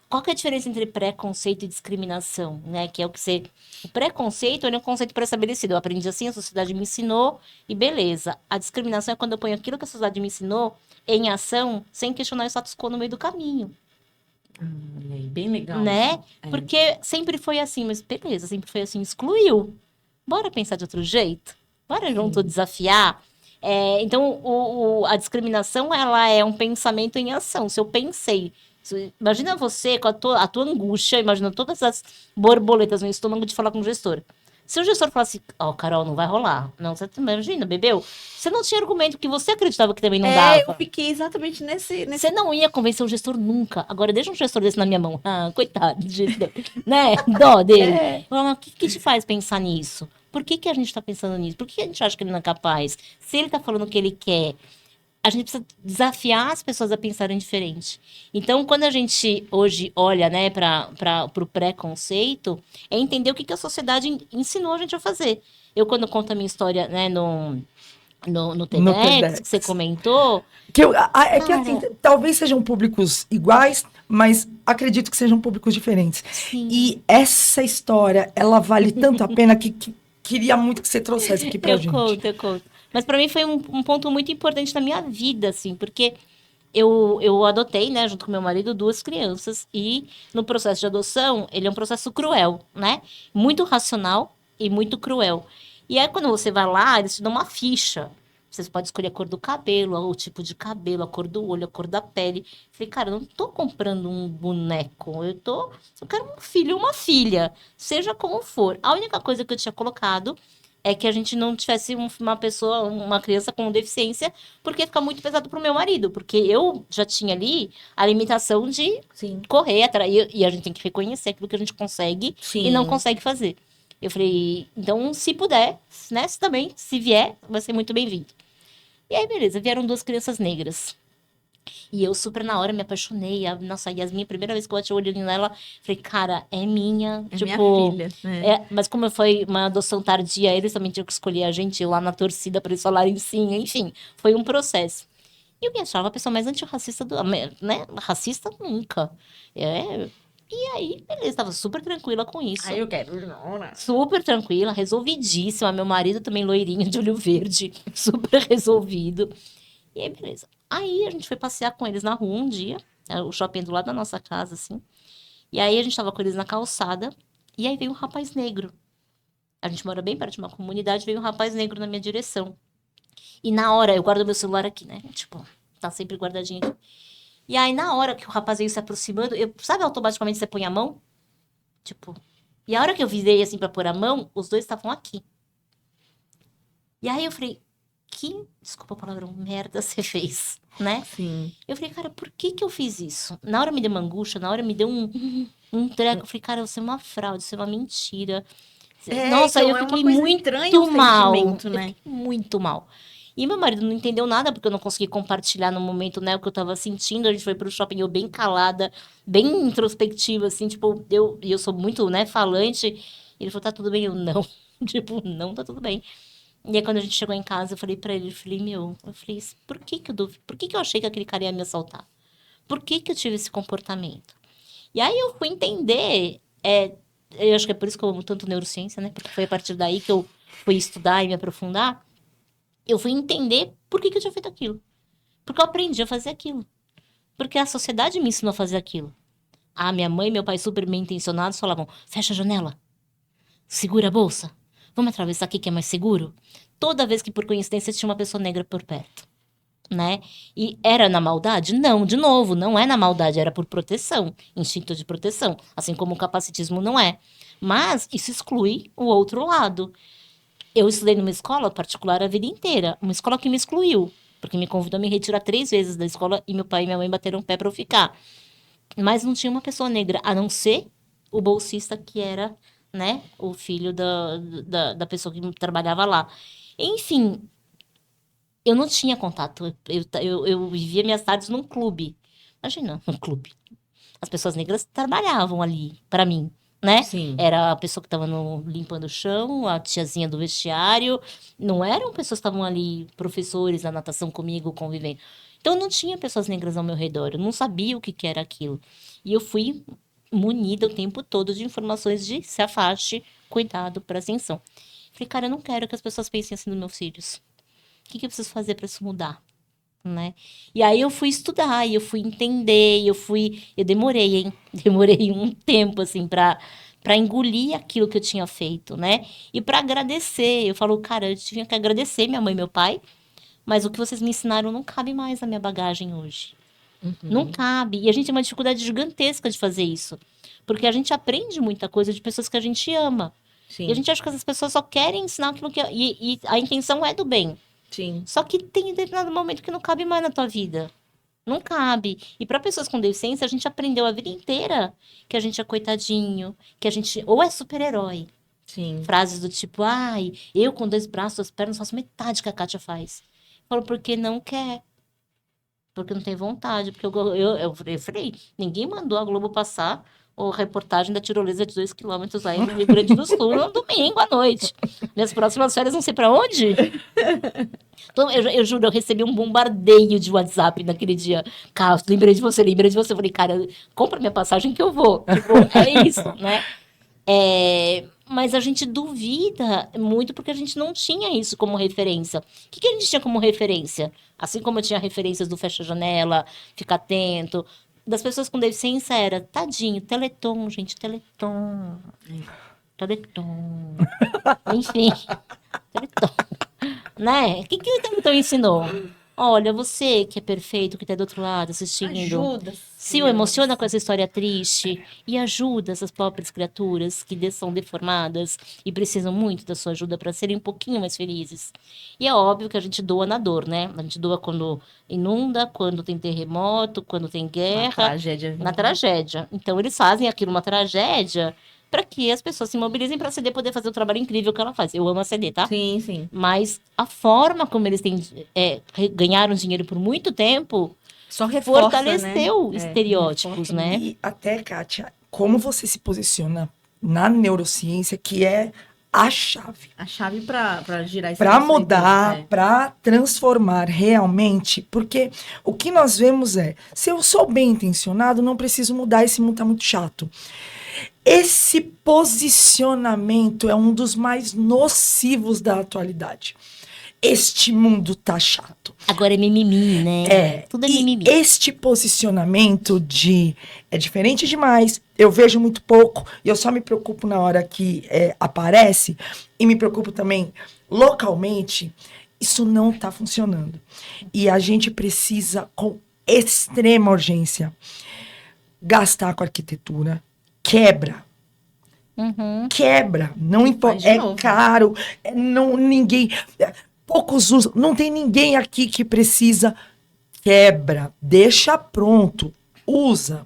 qual que é a diferença entre preconceito e discriminação, né? Que é o que você... O preconceito, ele é um conceito pré-estabelecido. Eu aprendi assim, a sociedade me ensinou e beleza. A discriminação é quando eu ponho aquilo que a sociedade me ensinou em ação, sem questionar o status quo no meio do caminho, Olha aí, bem legal. né? isso. É. Porque sempre foi assim, mas beleza, sempre foi assim, excluiu. Bora pensar de outro jeito? Bora junto desafiar? Então, a discriminação, ela é um pensamento em ação. Se eu pensei... Imagina você com a tua angústia, imagina todas as borboletas no estômago de falar com o gestor. Se o gestor falasse, Carol, não vai rolar. Não, você imagina, bebeu? Você não tinha argumento que você acreditava que também não dava. Eu fiquei exatamente nesse... Você não ia convencer o gestor nunca. Agora, deixa um gestor desse na minha mão. Coitado do gestor. Né? Dó dele. Eu falo, mas o que te faz pensar nisso? Por que a gente tá pensando nisso? Por que a gente acha que ele não é capaz? Se ele tá falando o que ele quer, a gente precisa desafiar as pessoas a pensarem diferente. Então, quando a gente hoje olha, né, para o preconceito, é entender o que a sociedade ensinou a gente a fazer. Eu, quando conto a minha história, né, no TEDx, que você comentou... Assim, talvez sejam públicos iguais, mas acredito que sejam públicos diferentes. Sim. E essa história, ela vale tanto a pena que queria muito que você trouxesse aqui pra gente. Eu conto. Mas para mim foi um ponto muito importante na minha vida, assim, porque eu adotei, né, junto com meu marido, 2 crianças. E no processo de adoção, ele é um processo cruel, né? Muito racional e muito cruel. E aí, quando você vai lá, eles te dão uma ficha. Você pode escolher a cor do cabelo, o tipo de cabelo, a cor do olho, a cor da pele. Eu falei, cara, eu não tô comprando um boneco. Eu quero um filho e uma filha. Seja como for. A única coisa que eu tinha colocado é que a gente não tivesse uma criança com deficiência, porque fica muito pesado pro meu marido. Porque eu já tinha ali a limitação de correr atrás. E a gente tem que reconhecer aquilo que a gente consegue e não consegue fazer. Eu falei, então, se puder, né, se vier, vai ser muito bem-vindo. E aí, beleza, vieram 2 crianças negras. E eu super na hora me apaixonei. Nossa, a Yasmin, a primeira vez que eu bati o olho nela, falei, cara, é minha. É tipo, minha filha. mas como foi uma adoção tardia, eles também tinham que escolher a gente lá na torcida para eles falarem sim, enfim, foi um processo. E eu me achava a pessoa mais antirracista né? Racista nunca. E aí, beleza, tava super tranquila com isso. Aí eu quero, não, né? Super tranquila, resolvidíssima. Meu marido também loirinho, de olho verde, super resolvido. E aí, beleza. Aí a gente foi passear com eles na rua um dia, o shopping do lado da nossa casa, assim. E aí a gente tava com eles na calçada, e aí veio um rapaz negro. A gente mora bem perto de uma comunidade, veio um rapaz negro na minha direção. E na hora, eu guardo meu celular aqui, né? Tipo, tá sempre guardadinho aqui. E aí, na hora que o rapaz veio se aproximando, sabe, automaticamente você põe a mão? Tipo... E a hora que eu virei, assim, pra pôr a mão, os 2 estavam aqui. E aí eu falei, desculpa o palavrão, merda você fez, né? Sim. Eu falei, cara, por que eu fiz isso? Na hora me deu uma angústia, na hora me deu um treco. Eu falei, cara, você é uma fraude, você é uma mentira. Nossa, então eu é uma fiquei coisa muito estranha o mal. sentimento, né? Eu fiquei muito mal. E meu marido não entendeu nada, porque eu não consegui compartilhar no momento, né, o que eu tava sentindo. A gente foi pro shopping, eu bem calada, bem introspectiva, assim, tipo, eu sou muito, né, falante. E ele falou, tá tudo bem? Eu, não. Tipo, não tá tudo bem. E aí, quando a gente chegou em casa, eu falei pra ele, por que eu achei que aquele cara ia me assaltar? Por que eu tive esse comportamento? E aí, eu fui entender, eu acho que é por isso que eu amo tanto neurociência, né? Porque foi a partir daí que eu fui estudar e me aprofundar. Eu fui entender por que eu tinha feito aquilo. Porque eu aprendi a fazer aquilo. Porque a sociedade me ensinou a fazer aquilo. Minha mãe e meu pai super bem intencionados falavam, fecha a janela, segura a bolsa, vamos atravessar aqui que é mais seguro. Toda vez que por coincidência tinha uma pessoa negra por perto, né? E era na maldade? Não, de novo, não é na maldade, era por proteção, instinto de proteção, assim como o capacitismo não é. Mas isso exclui o outro lado. Eu estudei numa escola particular a vida inteira, uma escola que me excluiu, porque me convidou a me retirar 3 vezes da escola e meu pai e minha mãe bateram o pé para eu ficar. Mas não tinha uma pessoa negra, a não ser o bolsista que era, né, o filho da pessoa que trabalhava lá. Enfim, eu não tinha contato. Eu vivia minhas tardes num clube. Imagina, um clube. as pessoas negras trabalhavam ali para mim, né? Sim. Era a pessoa que estava limpando o chão, a tiazinha do vestiário. Não eram pessoas que estavam ali, professores na natação comigo, convivendo. Então, não tinha pessoas negras ao meu redor. Eu não sabia o que que era aquilo. E eu fui munida o tempo todo de informações de se afaste, cuidado, presta atenção. Falei, cara, eu não quero que as pessoas pensem assim nos meus filhos. O que que eu preciso fazer para isso mudar? Né? E aí eu fui estudar, e eu fui entender, eu demorei, hein? Demorei um tempo, assim, para engolir aquilo que eu tinha feito, né? E para agradecer. Eu falo, cara, eu tinha que agradecer minha mãe e meu pai, mas o que vocês me ensinaram não cabe mais na minha bagagem hoje. Não cabe. E a gente tem uma dificuldade gigantesca de fazer isso. Porque a gente aprende muita coisa de pessoas que a gente ama. Sim. E a gente acha que essas pessoas só querem ensinar aquilo que... E a intenção é do bem. Sim. Só que tem determinado momento que não cabe mais na tua vida. Não cabe. E para pessoas com deficiência, a gente aprendeu a vida inteira que a gente é coitadinho, que a gente ou é super-herói. Sim. Frases do tipo, ai, eu com 2 braços, 2 pernas, faço metade que a Kátia faz. Eu falo, porque não quer. Porque não tem vontade. Porque eu falei, ninguém mandou a Globo passar a reportagem da tirolesa de 2 quilômetros aí no Rio Grande do Sul no domingo à noite. Minhas próximas férias não sei pra onde. Então, eu juro, eu recebi um bombardeio de WhatsApp naquele dia. Carlos, lembrei de você, lembrei de você. Eu falei, cara, compra minha passagem que eu vou. Tipo, é isso, né? Mas a gente duvida muito porque a gente não tinha isso como referência. O que a gente tinha como referência? Assim como eu tinha referências do Fecha a Janela, Fica Atento. Das pessoas com deficiência era, tadinho, Teleton, gente, Teleton. Teleton. Enfim, Teleton. Né? O que o Teleton ensinou? Olha, você que é perfeito, que tá do outro lado assistindo. Ajuda. Se emociona com essa história triste e ajuda essas pobres criaturas que são deformadas e precisam muito da sua ajuda para serem um pouquinho mais felizes. E é óbvio que a gente doa na dor, né? A gente doa quando inunda, quando tem terremoto, quando tem guerra. Na tragédia. Então, eles fazem aquilo uma tragédia para que as pessoas se mobilizem para a CD poder fazer o trabalho incrível que ela faz. Eu amo a CD, tá? Sim, sim. Mas a forma como eles ganharam dinheiro por muito tempo Só reforça, fortaleceu né? estereótipos, né? E até, Kátia, como você se posiciona na neurociência, que é a chave. A chave para girar esse Para conceito, mudar, né? para transformar realmente, porque o que nós vemos se eu sou bem intencionado, não preciso mudar, esse mundo tá muito chato. Esse posicionamento é um dos mais nocivos da atualidade. Este mundo tá chato. Agora é mimimi, né? Tudo é mimimi. Este posicionamento é diferente demais, eu vejo muito pouco, e eu só me preocupo na hora que aparece, e me preocupo também localmente, isso não tá funcionando. E a gente precisa, com extrema urgência, gastar com arquitetura, quebra. Quebra, não importa, é caro, ninguém... Poucos usam, não tem ninguém aqui que precisa. Quebra, deixa pronto, usa.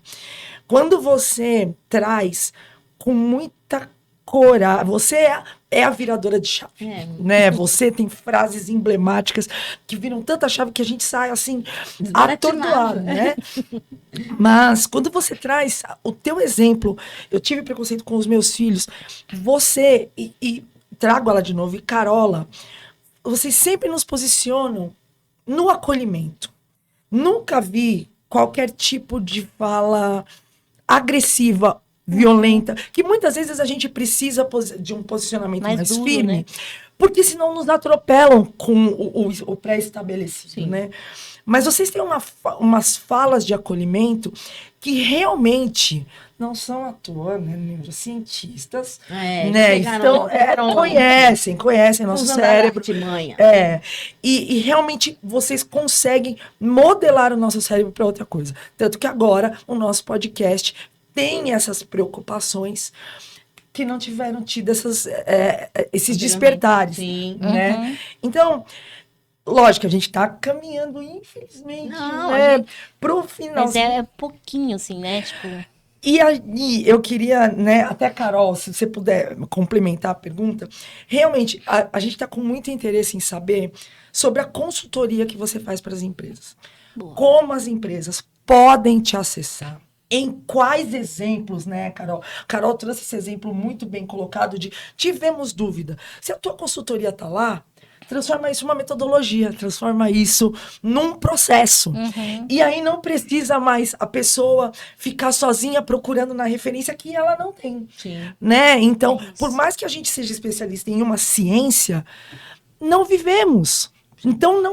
Quando você traz com muita coragem, você é a viradora de chave, né? Você tem frases emblemáticas que viram tanta chave que a gente sai assim, atordoado, né? Mas quando você traz o teu exemplo, eu tive preconceito com os meus filhos, você, e trago ela de novo, e Carola, vocês sempre nos posicionam no acolhimento. Nunca vi qualquer tipo de fala agressiva, violenta, que muitas vezes a gente precisa de um posicionamento mais duro, firme, né? porque senão nos atropelam com o pré-estabelecido, né? Mas vocês têm umas falas de acolhimento que realmente não são à toa, né? Neurocientistas, né? Então, conhecem nosso cérebro. E realmente vocês conseguem modelar o nosso cérebro para outra coisa. Tanto que agora o nosso podcast tem essas preocupações que não tiveram tido esses despertares, né? Então, lógico, a gente tá caminhando, infelizmente, pro final. Mas é pouquinho, assim, né? Tipo... E aí, eu queria, né, até Carol, se você puder complementar a pergunta, realmente, a gente tá com muito interesse em saber sobre a consultoria que você faz para as empresas. Boa. Como as empresas podem te acessar, Em quais exemplos, né, Carol? Carol trouxe esse exemplo muito bem colocado de tivemos dúvida. Se a tua consultoria está lá, transforma isso numa metodologia, transforma isso num processo. Uhum. E aí não precisa mais a pessoa ficar sozinha procurando na referência que ela não tem, Sim. né? Então, É isso. por mais que a gente seja especialista em uma ciência, não vivemos. Então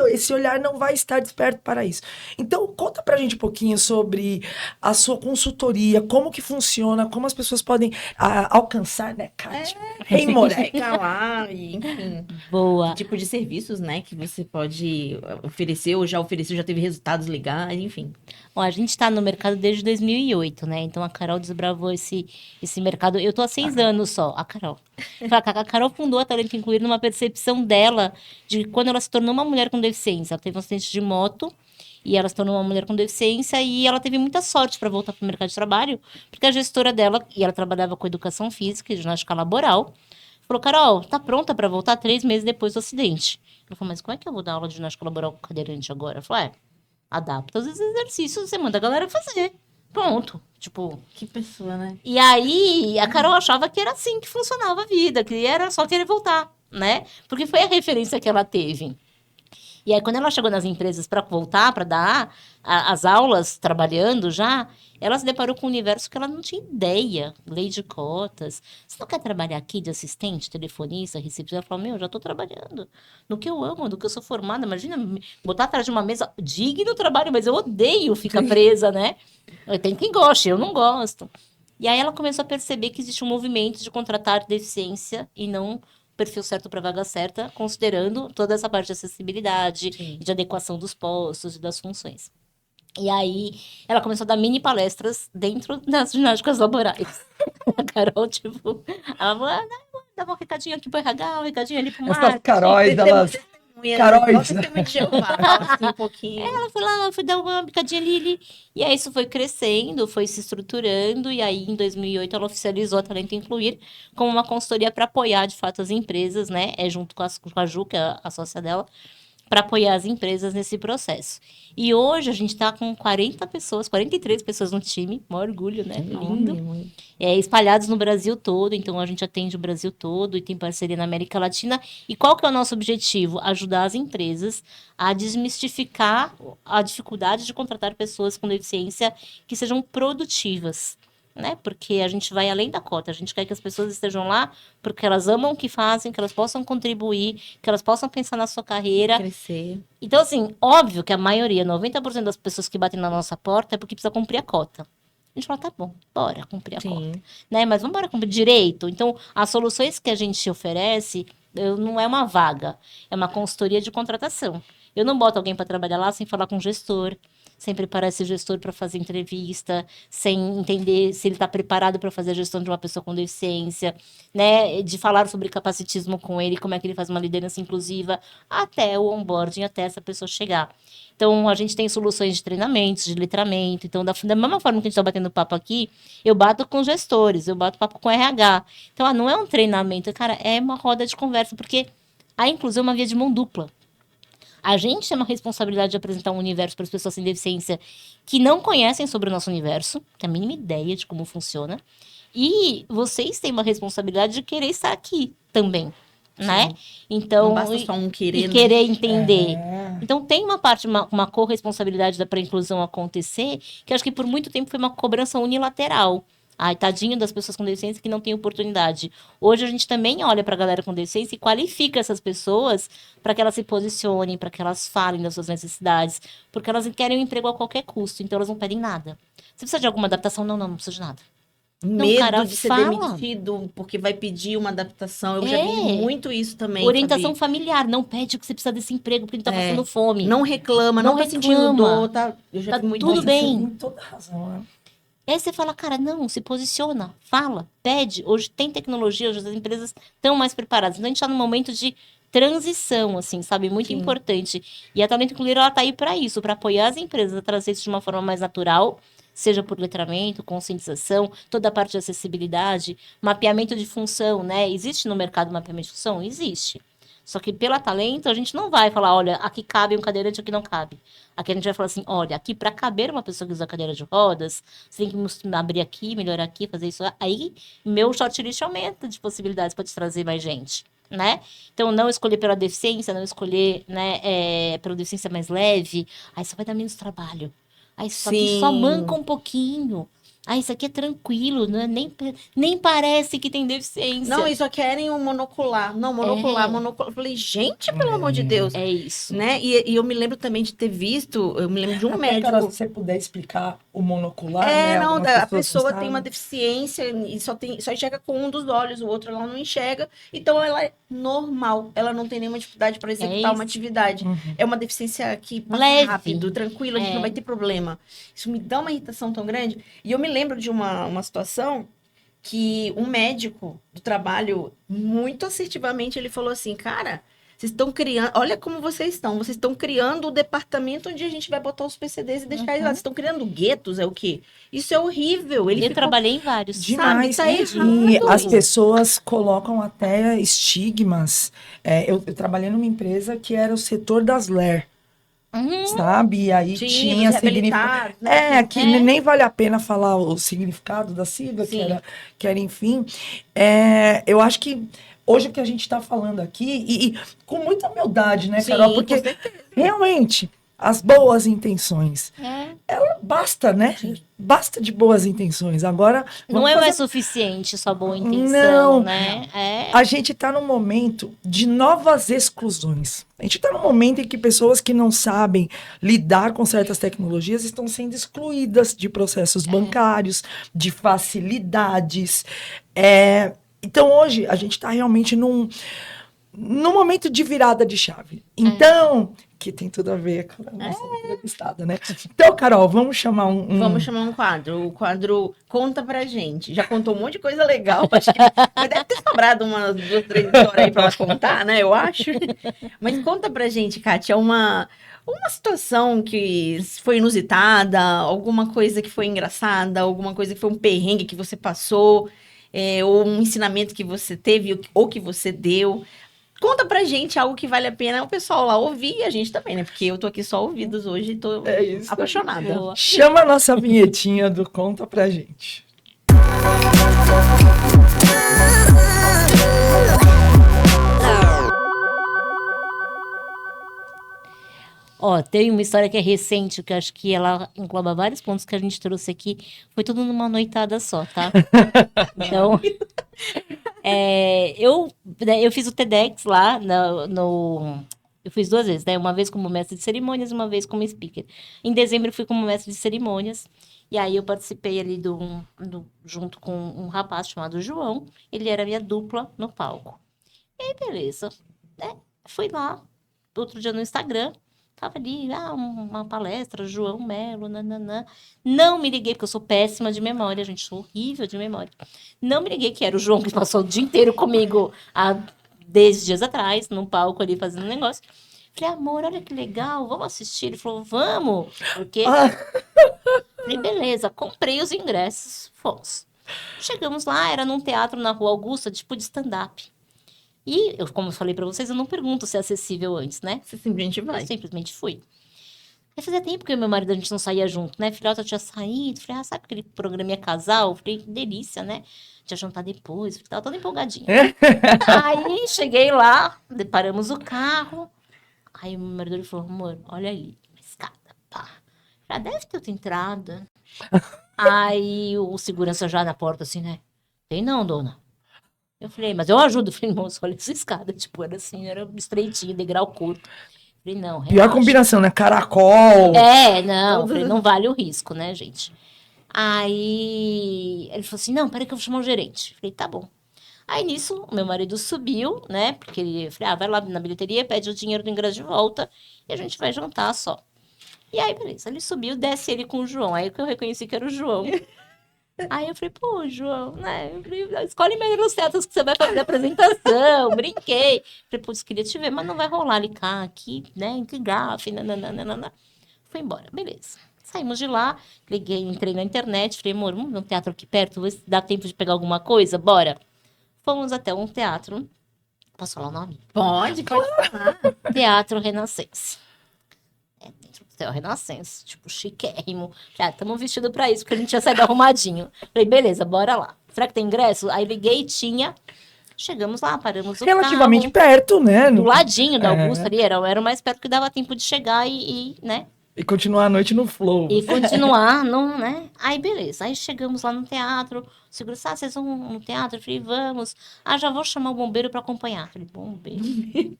esse olhar não vai estar desperto para isso. Então conta pra gente um pouquinho sobre a sua consultoria, como que funciona, como as pessoas podem alcançar, né, Kátia? Rei Moré. Ficar lá e, enfim, Boa. que tipo de serviços, né, que você pode oferecer, ou já ofereceu, já teve resultados legais, enfim. Bom, a gente está no mercado desde 2008, né? Então a Carol desbravou esse mercado. Eu tô há 6 anos só, a Carol. A Carol fundou a Talento Incluir numa percepção dela de quando ela se tornou uma mulher com deficiência. Ela teve um acidente de moto e ela se tornou uma mulher com deficiência e ela teve muita sorte para voltar para o mercado de trabalho, porque a gestora dela, e ela trabalhava com educação física e ginástica laboral, falou: Carol, tá pronta para voltar 3 meses depois do acidente. Ela falou: mas como é que eu vou dar aula de ginástica laboral com cadeirante agora? Eu falei: adapta os exercícios, você manda a galera fazer. Pronto. Tipo. Que pessoa, né? E aí, a Carol achava que era assim que funcionava a vida, que era só querer voltar, né? Porque foi a referência que ela teve. E aí, quando ela chegou nas empresas para voltar, para dar as aulas, trabalhando já, ela se deparou com um universo que ela não tinha ideia. Lei de cotas. Você não quer trabalhar aqui de assistente, telefonista, recepcionista? Ela falou: meu, já estou trabalhando no que eu amo, no que eu sou formada. Imagina, botar atrás de uma mesa, digno trabalho, mas eu odeio ficar presa, né? Tem quem goste, eu não gosto. E aí ela começou a perceber que existe um movimento de contratar deficiência e não perfil certo para vaga certa, considerando toda essa parte de acessibilidade, Sim. de adequação dos postos e das funções. E aí, ela começou a dar mini palestras dentro das ginásticas laborais. A Carol, tipo, ela falou: dava um recadinho aqui pro RH, um recadinho ali pro Essas marketing. Caróis, elas... Caróis. Assim, um pouquinho. Ela foi lá, foi dar uma picadinha ali. E aí isso foi crescendo, foi se estruturando. E aí, em 2008, ela oficializou a Talento Incluir como uma consultoria para apoiar, de fato, as empresas, né? Junto com a Ju, que é a sócia dela, para apoiar as empresas nesse processo. E hoje a gente está com 40 pessoas, 43 pessoas no time. Um orgulho, né? Lindo. Espalhados no Brasil todo, então a gente atende o Brasil todo e tem parceria na América Latina. E qual que é o nosso objetivo? Ajudar as empresas a desmistificar a dificuldade de contratar pessoas com deficiência que sejam produtivas, né? Porque a gente vai além da cota, a gente quer que as pessoas estejam lá porque elas amam o que fazem, que elas possam contribuir, que elas possam pensar na sua carreira. Crescer. Então, assim, óbvio que a maioria, 90% das pessoas que batem na nossa porta é porque precisa cumprir a cota. A gente fala: tá bom, bora cumprir a cota. Né? Mas vamos embora cumprir direito. Então, as soluções que a gente oferece não é uma vaga, é uma consultoria de contratação. Eu não boto alguém para trabalhar lá sem falar com o gestor, sem preparar esse gestor para fazer entrevista, sem entender se ele está preparado para fazer a gestão de uma pessoa com deficiência, né? De falar sobre capacitismo com ele, como é que ele faz uma liderança inclusiva, até o onboarding, até essa pessoa chegar. Então, a gente tem soluções de treinamentos, de letramento. Então, da mesma forma que a gente está batendo papo aqui, eu bato com gestores, eu bato papo com RH. Então, não é um treinamento, cara, é uma roda de conversa, porque a inclusão é uma via de mão dupla. A gente tem uma responsabilidade de apresentar um universo para as pessoas sem deficiência que não conhecem sobre o nosso universo, tem a mínima ideia de como funciona. E vocês têm uma responsabilidade de querer estar aqui também, né? Então, não basta só um querer, e querer entender. É. Então, tem uma parte, uma corresponsabilidade para a inclusão acontecer, que acho que por muito tempo foi uma cobrança unilateral. Ai, tadinho das pessoas com deficiência que não têm oportunidade. Hoje a gente também olha para a galera com deficiência e qualifica essas pessoas para que elas se posicionem, para que elas falem das suas necessidades, porque elas querem um emprego a qualquer custo, então elas não pedem nada. Você precisa de alguma adaptação? Não precisa de nada. Medo cara, de ser fala. demitido porque vai pedir uma adaptação. Eu É. já vi muito isso também. Orientação Fabi. familiar, não pede que você precisa desse emprego porque ele tá passando fome. Não reclama, não tá sentindo reclama. dor, tá? Eu já Tá vi muito tudo isso. bem. Você tem toda razão, né? E aí você fala: cara, não, se posiciona, fala, pede. Hoje tem tecnologia, hoje as empresas estão mais preparadas. Então a gente está num momento de transição, assim, sabe? Muito Sim. importante. E a Talento Incluir, ela tá aí para isso, para apoiar as empresas a trazer isso de uma forma mais natural, seja por letramento, conscientização, toda a parte de acessibilidade, mapeamento de função, né? Existe no mercado mapeamento de função? Existe. Só que pela talento, a gente não vai falar, olha, aqui cabe um cadeirante, aqui não cabe. Aqui a gente vai falar assim, olha, aqui para caber uma pessoa que usa cadeira de rodas, você tem que abrir aqui, melhorar aqui, fazer isso. Aí, meu shortlist aumenta de possibilidades para te trazer mais gente, né? Então, não escolher pela deficiência, não escolher, né, pela deficiência mais leve, aí só vai dar menos trabalho. Aí só que só Sim. manca um pouquinho. Ah, isso aqui é tranquilo, né? Nem parece que tem deficiência. Não, e só querem um monocular. Não, monocular. Eu falei, gente, pelo amor de Deus. É isso. Né? E eu me lembro também de ter visto, eu me lembro de um Até, médico. Carol, se você puder explicar o monocular, né? Não, Algumas a pessoas não pessoa tem sabem. uma deficiência e só enxerga com um dos olhos, o outro ela não enxerga. Então ela é normal, ela não tem nenhuma dificuldade para executar uma isso. atividade. Uhum. É uma deficiência que passa Leve. rápido, tranquilo, a gente É. não vai ter problema. Isso me dá uma irritação tão grande. E eu me lembro de uma situação que um médico do trabalho, muito assertivamente, ele falou assim, cara, vocês estão criando, olha como vocês estão criando o departamento onde a gente vai botar os PCDs e deixar eles lá. Vocês estão criando guetos, é o quê? Isso é horrível. Ele Eu ficou... trabalhei em vários. Demais. tá E errado. as pessoas colocam até estigmas. Eu trabalhei numa empresa que era o setor das LER, sabe? E aí Sim, tinha dos significado. reabilitados, né? Que nem vale a pena falar o significado da sigla, Sim. que era enfim. Eu acho que hoje o que a gente está falando aqui, e com muita humildade, né, Carol? Sim, Porque com certeza. realmente as boas intenções, basta, né? Basta de boas intenções. Agora, Não vamos é mais fazer- suficiente só boa intenção, Não. né? A gente está num momento de novas exclusões. A gente está num momento em que pessoas que não sabem lidar com certas tecnologias estão sendo excluídas de processos bancários, de facilidades. Então, hoje, a gente está realmente num momento de virada de chave. Então, que tem tudo a ver com a nossa entrevistada, né? Então, Carol, vamos chamar Vamos chamar um quadro. O quadro Conta Pra Gente. Já contou um monte de coisa legal. Acho que mas deve ter sobrado umas 2, 3 histórias aí pra ela contar, né? Eu acho. Mas conta pra gente, Kátia, uma situação que foi inusitada, alguma coisa que foi engraçada, alguma coisa que foi um perrengue que você passou, ou um ensinamento que você teve ou que você deu. Conta pra gente algo que vale a pena o pessoal lá ouvir e a gente também, né? Porque eu tô aqui só ouvidos hoje e tô isso. apaixonada. Boa. Chama a nossa vinhetinha do Conta Pra Gente. Ó, tem uma história que é recente, que eu acho que ela engloba vários pontos que a gente trouxe aqui. Foi tudo numa noitada só, tá? Então, eu fiz o TEDx lá eu fiz 2 vezes, né? Uma vez como mestre de cerimônias e uma vez como speaker. Em dezembro eu fui como mestre de cerimônias. E aí eu participei ali junto com um rapaz chamado João. Ele era minha dupla no palco. E aí, beleza. Né? Fui lá, outro dia no Instagram. Tava ali, uma palestra, João Melo, nananã. Não me liguei, porque eu sou péssima de memória, gente, sou horrível de memória. Não me liguei que era o João que passou o dia inteiro comigo há 10 dias atrás, num palco ali fazendo um negócio. Falei, amor, olha que legal, vamos assistir. Ele falou, vamos, porque... Falei, beleza, comprei os ingressos, fomos. Chegamos lá, era num teatro na Rua Augusta, tipo de stand-up. E, como eu falei pra vocês, eu não pergunto se é acessível antes, né? Você simplesmente vai. Eu simplesmente fui. Aí fazia tempo que eu e meu marido a gente não saía junto, né? Filhota tinha saído. Falei, sabe aquele programinha casal? Falei, que delícia, né? Tinha jantar depois. Tava toda empolgadinha. Aí cheguei lá, deparamos o carro. Aí o meu marido ele falou, amor, olha ali, uma escada, pá. Já deve ter outra entrada. Aí o segurança já na porta, assim, né? Tem não, dona. Eu falei, mas eu ajudo. Eu falei, moço, olha essa escada. Tipo, era assim, era estreitinho, degrau curto. Eu falei, não, relaxa. Pior combinação, né? Caracol. Não. Eu falei, não vale o risco, né, gente? Aí ele falou assim, não, peraí que eu vou chamar o gerente. Eu falei, tá bom. Aí nisso, o meu marido subiu, né? Porque eu falei, vai lá na bilheteria, pede o dinheiro do ingresso de volta e a gente vai jantar só. E aí, beleza, ele subiu, desce ele com o João. Aí que eu reconheci que era o João. Aí eu falei, pô, João, né? Eu falei, escolhe meio nos teatros que você vai fazer a apresentação. Brinquei. Falei, putz, queria te ver, mas não vai rolar ali, cá, aqui, né? Que gafe, nananana. Fui embora, beleza. Saímos de lá, entrei na internet, falei, amor, vamos ver um teatro aqui perto, dá tempo de pegar alguma coisa? Bora. Fomos até um teatro Posso falar o nome? Pode falar. Teatro Renascença. Dentro do Teatro Renascença, tipo, chiquérrimo. Já estamos vestidos pra isso, porque a gente já saiu arrumadinho. Falei, beleza, bora lá. Será que tem ingresso? Aí liguei e tinha. Chegamos lá, paramos o Relativamente carro. perto, né? Do ladinho da É. Augusta ali, era o mais perto que dava tempo de chegar né? E continuar a noite no flow. E continuar, não, né? Aí, beleza. Aí chegamos lá no teatro. O segurança, vocês vão no teatro? Eu falei, vamos. Ah, já vou chamar o bombeiro pra acompanhar. Eu falei, bombeiro.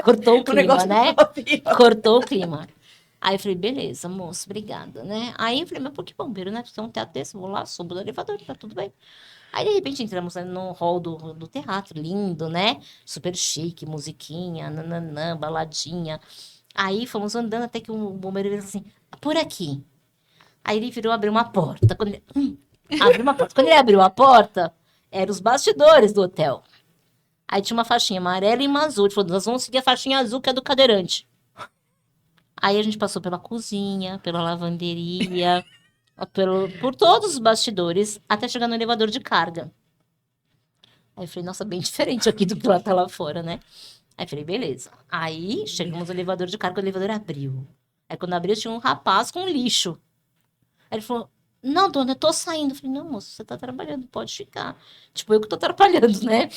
Cortou o clima, negócio né? não havia. Cortou o clima. Aí eu falei, beleza, moço, obrigada, né? Aí eu falei, mas por que bombeiro, né? Porque é um teatro desse, vou lá, subo no elevador, tá tudo bem. Aí, de repente, entramos, né, no hall do teatro, lindo, né? Super chique, musiquinha, nananã, baladinha. Aí fomos andando até que o bombeiro veio assim, por aqui. Aí ele virou, abriu uma porta. Abriu uma porta. Quando ele abriu a porta, eram os bastidores do hotel. Aí tinha uma faixinha amarela e uma azul. Ele falou, nós vamos seguir a faixinha azul, que é do cadeirante. Aí a gente passou pela cozinha, pela lavanderia, por todos os bastidores, até chegar no elevador de carga. Aí eu falei, nossa, bem diferente aqui do que lá tá lá fora, né? Aí eu falei, beleza. Aí chegamos no elevador de carga, o elevador abriu. Aí quando abriu, tinha um rapaz com lixo. Aí ele falou, não, dona, eu tô saindo. Eu falei, não, moço, você tá trabalhando, pode ficar. Tipo, eu que tô trabalhando, né?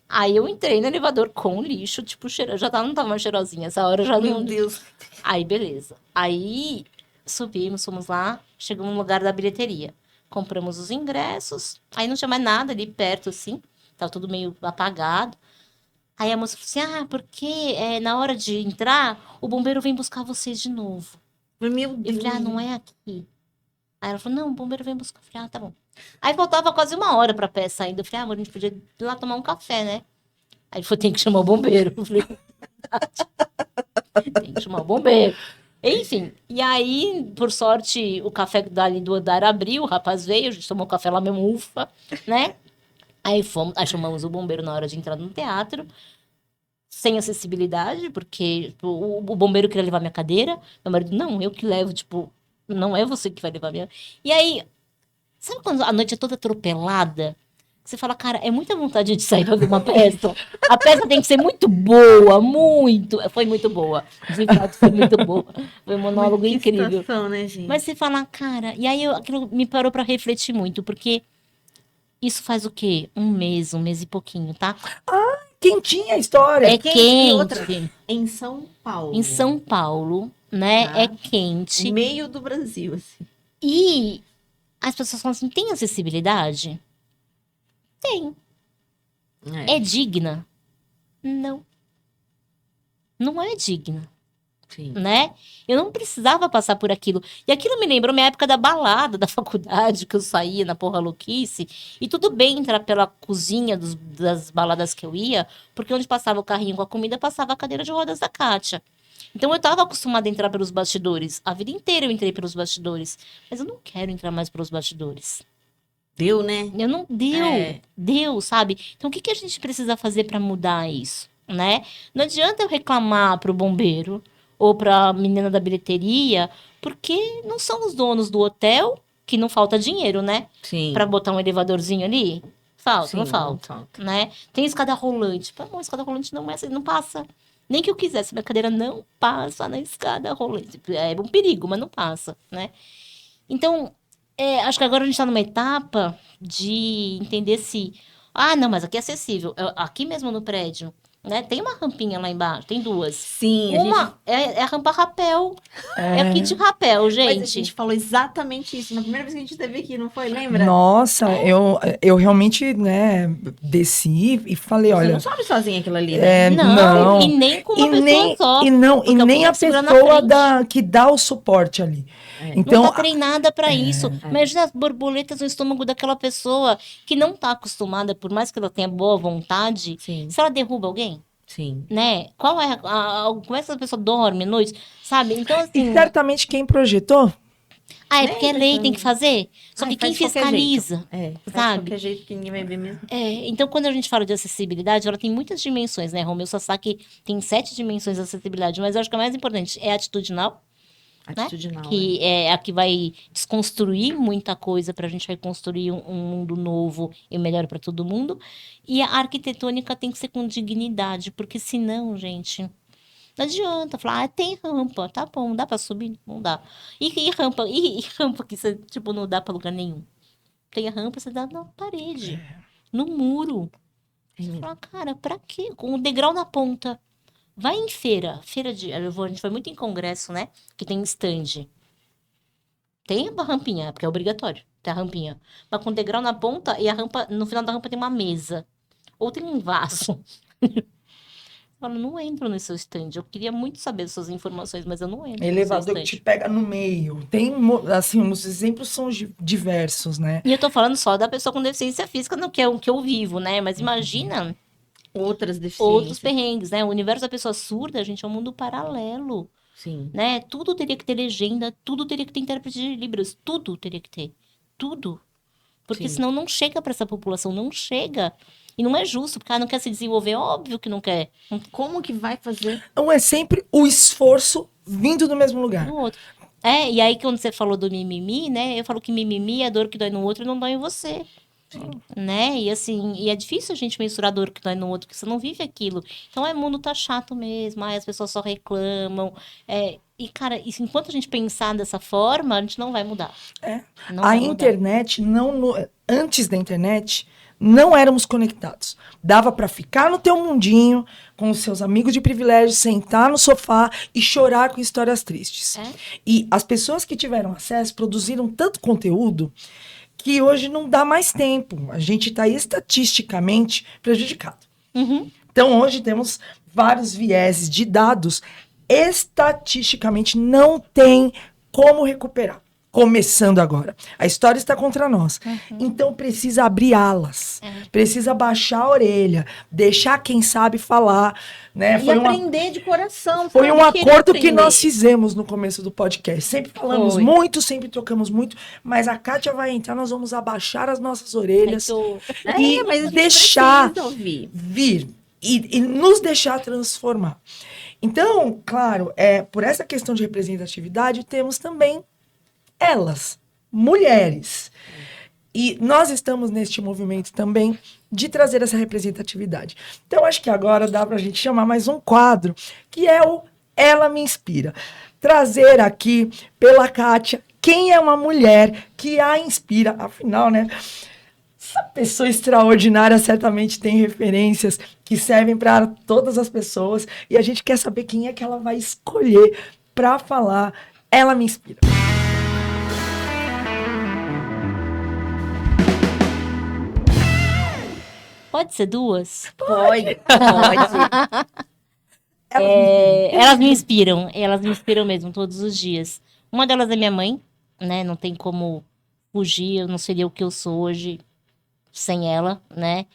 Aí eu entrei no elevador com lixo, tipo, não tava mais cheirosinha, essa hora já não... Meu Deus. Aí, beleza. Aí subimos, fomos lá, chegamos no lugar da bilheteria. Compramos os ingressos, aí não tinha mais nada ali perto, assim, tava tudo meio apagado. Aí a moça falou assim, porque na hora de entrar, o bombeiro vem buscar vocês de novo. Meu Eu Deus. falei, não é aqui. Aí ela falou, não, o bombeiro vem buscar. Eu falei, tá bom. Aí faltava quase 1 hora pra peça ainda. Eu falei, amor, a gente podia ir lá tomar um café, né? Aí ele falou, tem que chamar o bombeiro. Eu falei, tem que chamar o bombeiro. Enfim, e aí, por sorte, o café dali do andar abriu, o rapaz veio, a gente tomou café lá mesmo, ufa, né? Aí chamamos o bombeiro na hora de entrar no teatro, sem acessibilidade, porque o bombeiro queria levar minha cadeira, meu marido, não, eu que levo, tipo, não é você que vai levar minha... E aí, sabe quando a noite é toda atropelada? Você fala, cara, é muita vontade de sair pra ver uma peça. A peça tem que ser muito boa, foi muito boa. De fato, foi muito boa. Foi um monólogo Que incrível. situação, né, gente? Mas você fala, cara, e aí aquilo me parou pra refletir muito, porque isso faz o quê? 1 mês e pouquinho, tá? Quentinha a história. É quente, quente. e outra, em São Paulo. Em São Paulo, né? Tá. É quente. Meio do Brasil, assim. E as pessoas falam assim, tem acessibilidade? Tem. É digna? Não. Não é digna, Sim. né? Eu não precisava passar por aquilo. E aquilo me lembrou minha época da balada, da faculdade, que eu saía na porra louquice. E tudo bem entrar pela cozinha das baladas que eu ia, porque onde passava o carrinho com a comida, passava a cadeira de rodas da Kátia. Então eu estava acostumada a entrar pelos bastidores. A vida inteira eu entrei pelos bastidores. Mas eu não quero entrar mais pelos bastidores. Deu, né? Eu não deu, sabe? Então o que a gente precisa fazer para mudar isso, né? Não adianta eu reclamar pro bombeiro ou pra menina da bilheteria, porque não são os donos do hotel que não falta dinheiro, né? Sim. Para botar um elevadorzinho ali. Falta, Sim, não falta, né? Tem escada rolante. Pô, a escada rolante não é assim, não passa. Nem que eu quisesse, minha cadeira não passa na escada rolante. É um perigo, mas não passa, né? Então, acho que agora a gente está numa etapa de entender se... Ah, não, mas aqui é acessível. Aqui mesmo no prédio, né? Tem uma rampinha lá embaixo, tem 2. Sim, Uma é a rampa rapel. É o kit rapel, Mas a gente. gente falou exatamente isso na primeira vez que a gente esteve aqui, não foi? Lembra? Nossa, eu realmente, né, desci e falei, Você olha, não sobe sozinha aquilo ali, né? não. E nem com uma E pessoa nem, só. e não, e porque alguém nem a tem que segurar na pessoa frente. que dá o suporte ali. Então, Não tá treinada para isso. Imagina as borboletas no estômago daquela pessoa que não tá acostumada, por mais que ela tenha boa vontade, Sim, se ela derruba alguém, sim. né? Qual é como é que essa pessoa dorme à noite, sabe? Então, e assim... certamente quem projetou, é porque é lei, tem que fazer. Só que quem faz de qualquer fiscaliza, jeito. Faz de sabe? qualquer jeito que ninguém vai ver mesmo. Então, quando a gente fala de acessibilidade, ela tem muitas dimensões, né? Romeu Sasaki tem 7 dimensões de acessibilidade, mas eu acho que a mais importante é atitudinal, Atitudinal. Que é a que vai desconstruir muita coisa para a gente vai construir um mundo novo e melhor para todo mundo. E a arquitetônica tem que ser com dignidade, porque senão, gente, não adianta falar, tem rampa, tá bom, dá para subir? Não dá. E rampa, e rampa que você, tipo, não dá para lugar nenhum. Tem a rampa, você dá na parede, no muro. Você fala, cara, pra quê? Com o degrau na ponta. Vai em feira de. A gente vai muito em congresso, né? Que tem stand. Tem a rampinha, porque é obrigatório ter a rampinha. Mas com degrau na ponta e a rampa, no final da rampa tem uma mesa. Ou tem um vaso. Eu falo, não entro nesse seu stand. Eu queria muito saber suas informações, mas eu não entro Elevador no que seu te stand. pega no meio. Tem, assim, os exemplos são diversos, né? E eu tô falando só da pessoa com deficiência física, no que eu vivo, né? Mas imagina Outras outros deficiências. perrengues, né? O universo da pessoa surda, gente, é um mundo paralelo. Sim. Né? Tudo teria que ter legenda, tudo teria que ter intérprete de Libras, tudo teria que ter. Tudo. Porque Sim. senão não chega para essa população, não chega. E não é justo, porque não quer se desenvolver, óbvio que não quer. Como que vai fazer? Então é sempre o esforço vindo do mesmo lugar. No outro. E aí quando você falou do mimimi, né? Eu falo que mimimi é a dor que dói no outro e não dói em você. Né? E assim, e é difícil a gente mensurar a dor que dói no outro, porque você não vive aquilo. Então, o mundo tá chato mesmo, as pessoas só reclamam. E, cara, enquanto a gente pensar dessa forma, a gente não vai mudar. É. Não A vai mudar. internet, antes da internet, não éramos conectados. Dava pra ficar no teu mundinho, com os seus amigos de privilégio, sentar no sofá e chorar com histórias tristes. E as pessoas que tiveram acesso produziram tanto conteúdo que hoje não dá mais tempo. A gente está estatisticamente prejudicado. Uhum. Então, hoje temos vários vieses de dados. Estatisticamente, não tem como recuperar. Começando agora. A história está contra nós. Então, precisa abrir alas. Precisa baixar a orelha. Deixar quem sabe falar. Né? E aprender de coração. Foi sabe? um Querer acordo que aprender. nós fizemos no começo do podcast. Sempre falamos Foi. muito, sempre trocamos muito. Mas a Kátia vai entrar, nós vamos abaixar as nossas orelhas. E Mas a gente deixar precisa ouvir. vir e nos deixar transformar. Então, claro, por essa questão de representatividade, temos também elas, mulheres. E nós estamos neste movimento também de trazer essa representatividade. Então, acho que agora dá para a gente chamar mais um quadro, que é o Ela Me Inspira. Trazer aqui, pela Kátia, quem é uma mulher que a inspira. Afinal, né? Essa pessoa extraordinária certamente tem referências que servem para todas as pessoas. E a gente quer saber quem é que ela vai escolher para falar. Ela me inspira. Pode ser duas? Pode. Elas me inspiram mesmo todos os dias. Uma delas é minha mãe, né? Não tem como fugir, eu não seria o que eu sou hoje sem ela, né?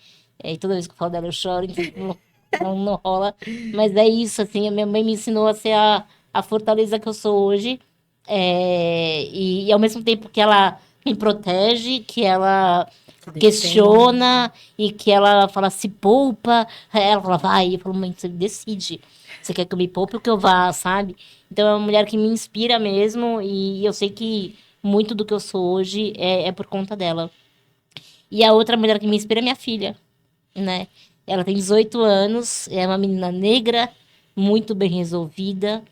E toda vez que eu falo dela eu choro, então não rola. Mas é isso, assim, a minha mãe me ensinou a ser a fortaleza que eu sou hoje. E ao mesmo tempo que ela me protege, que ela questiona e que ela fala, se poupa, ela fala, vai, eu falo, mãe, você decide. Você quer que eu me poupe ou que eu vá, sabe? Então é uma mulher que me inspira mesmo e eu sei que muito do que eu sou hoje é por conta dela. E a outra mulher que me inspira é minha filha, né? Ela tem 18 anos, é uma menina negra, muito bem resolvida,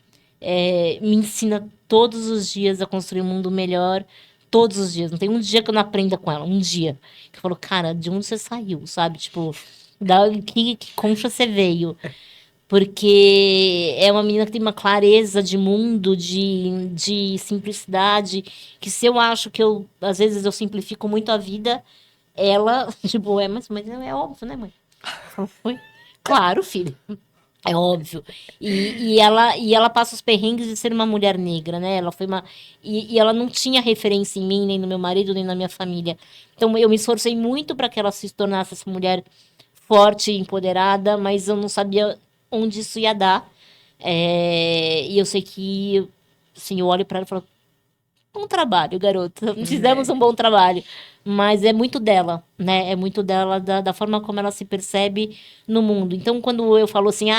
me ensina todos os dias a construir um mundo melhor, todos os dias. Não tem um dia que eu não aprenda com ela, um dia. Que eu falo, cara, de onde você saiu, sabe? Tipo, que concha você veio? Porque é uma menina que tem uma clareza de mundo, de simplicidade, que se eu acho que às vezes eu simplifico muito a vida, ela, tipo, mas é óbvio, né, mãe? Foi? Claro, filho. É óbvio. E ela passa os perrengues de ser uma mulher negra, né? Ela foi e ela não tinha referência em mim, nem no meu marido, nem na minha família. Então eu me esforcei muito para que ela se tornasse essa mulher forte e empoderada, mas eu não sabia onde isso ia dar. E eu sei que, assim, eu olho para ela e falo, bom trabalho, garota. Fizemos um bom trabalho. Mas é muito dela, né? É muito dela, da forma como ela se percebe no mundo. Então, quando eu falo assim,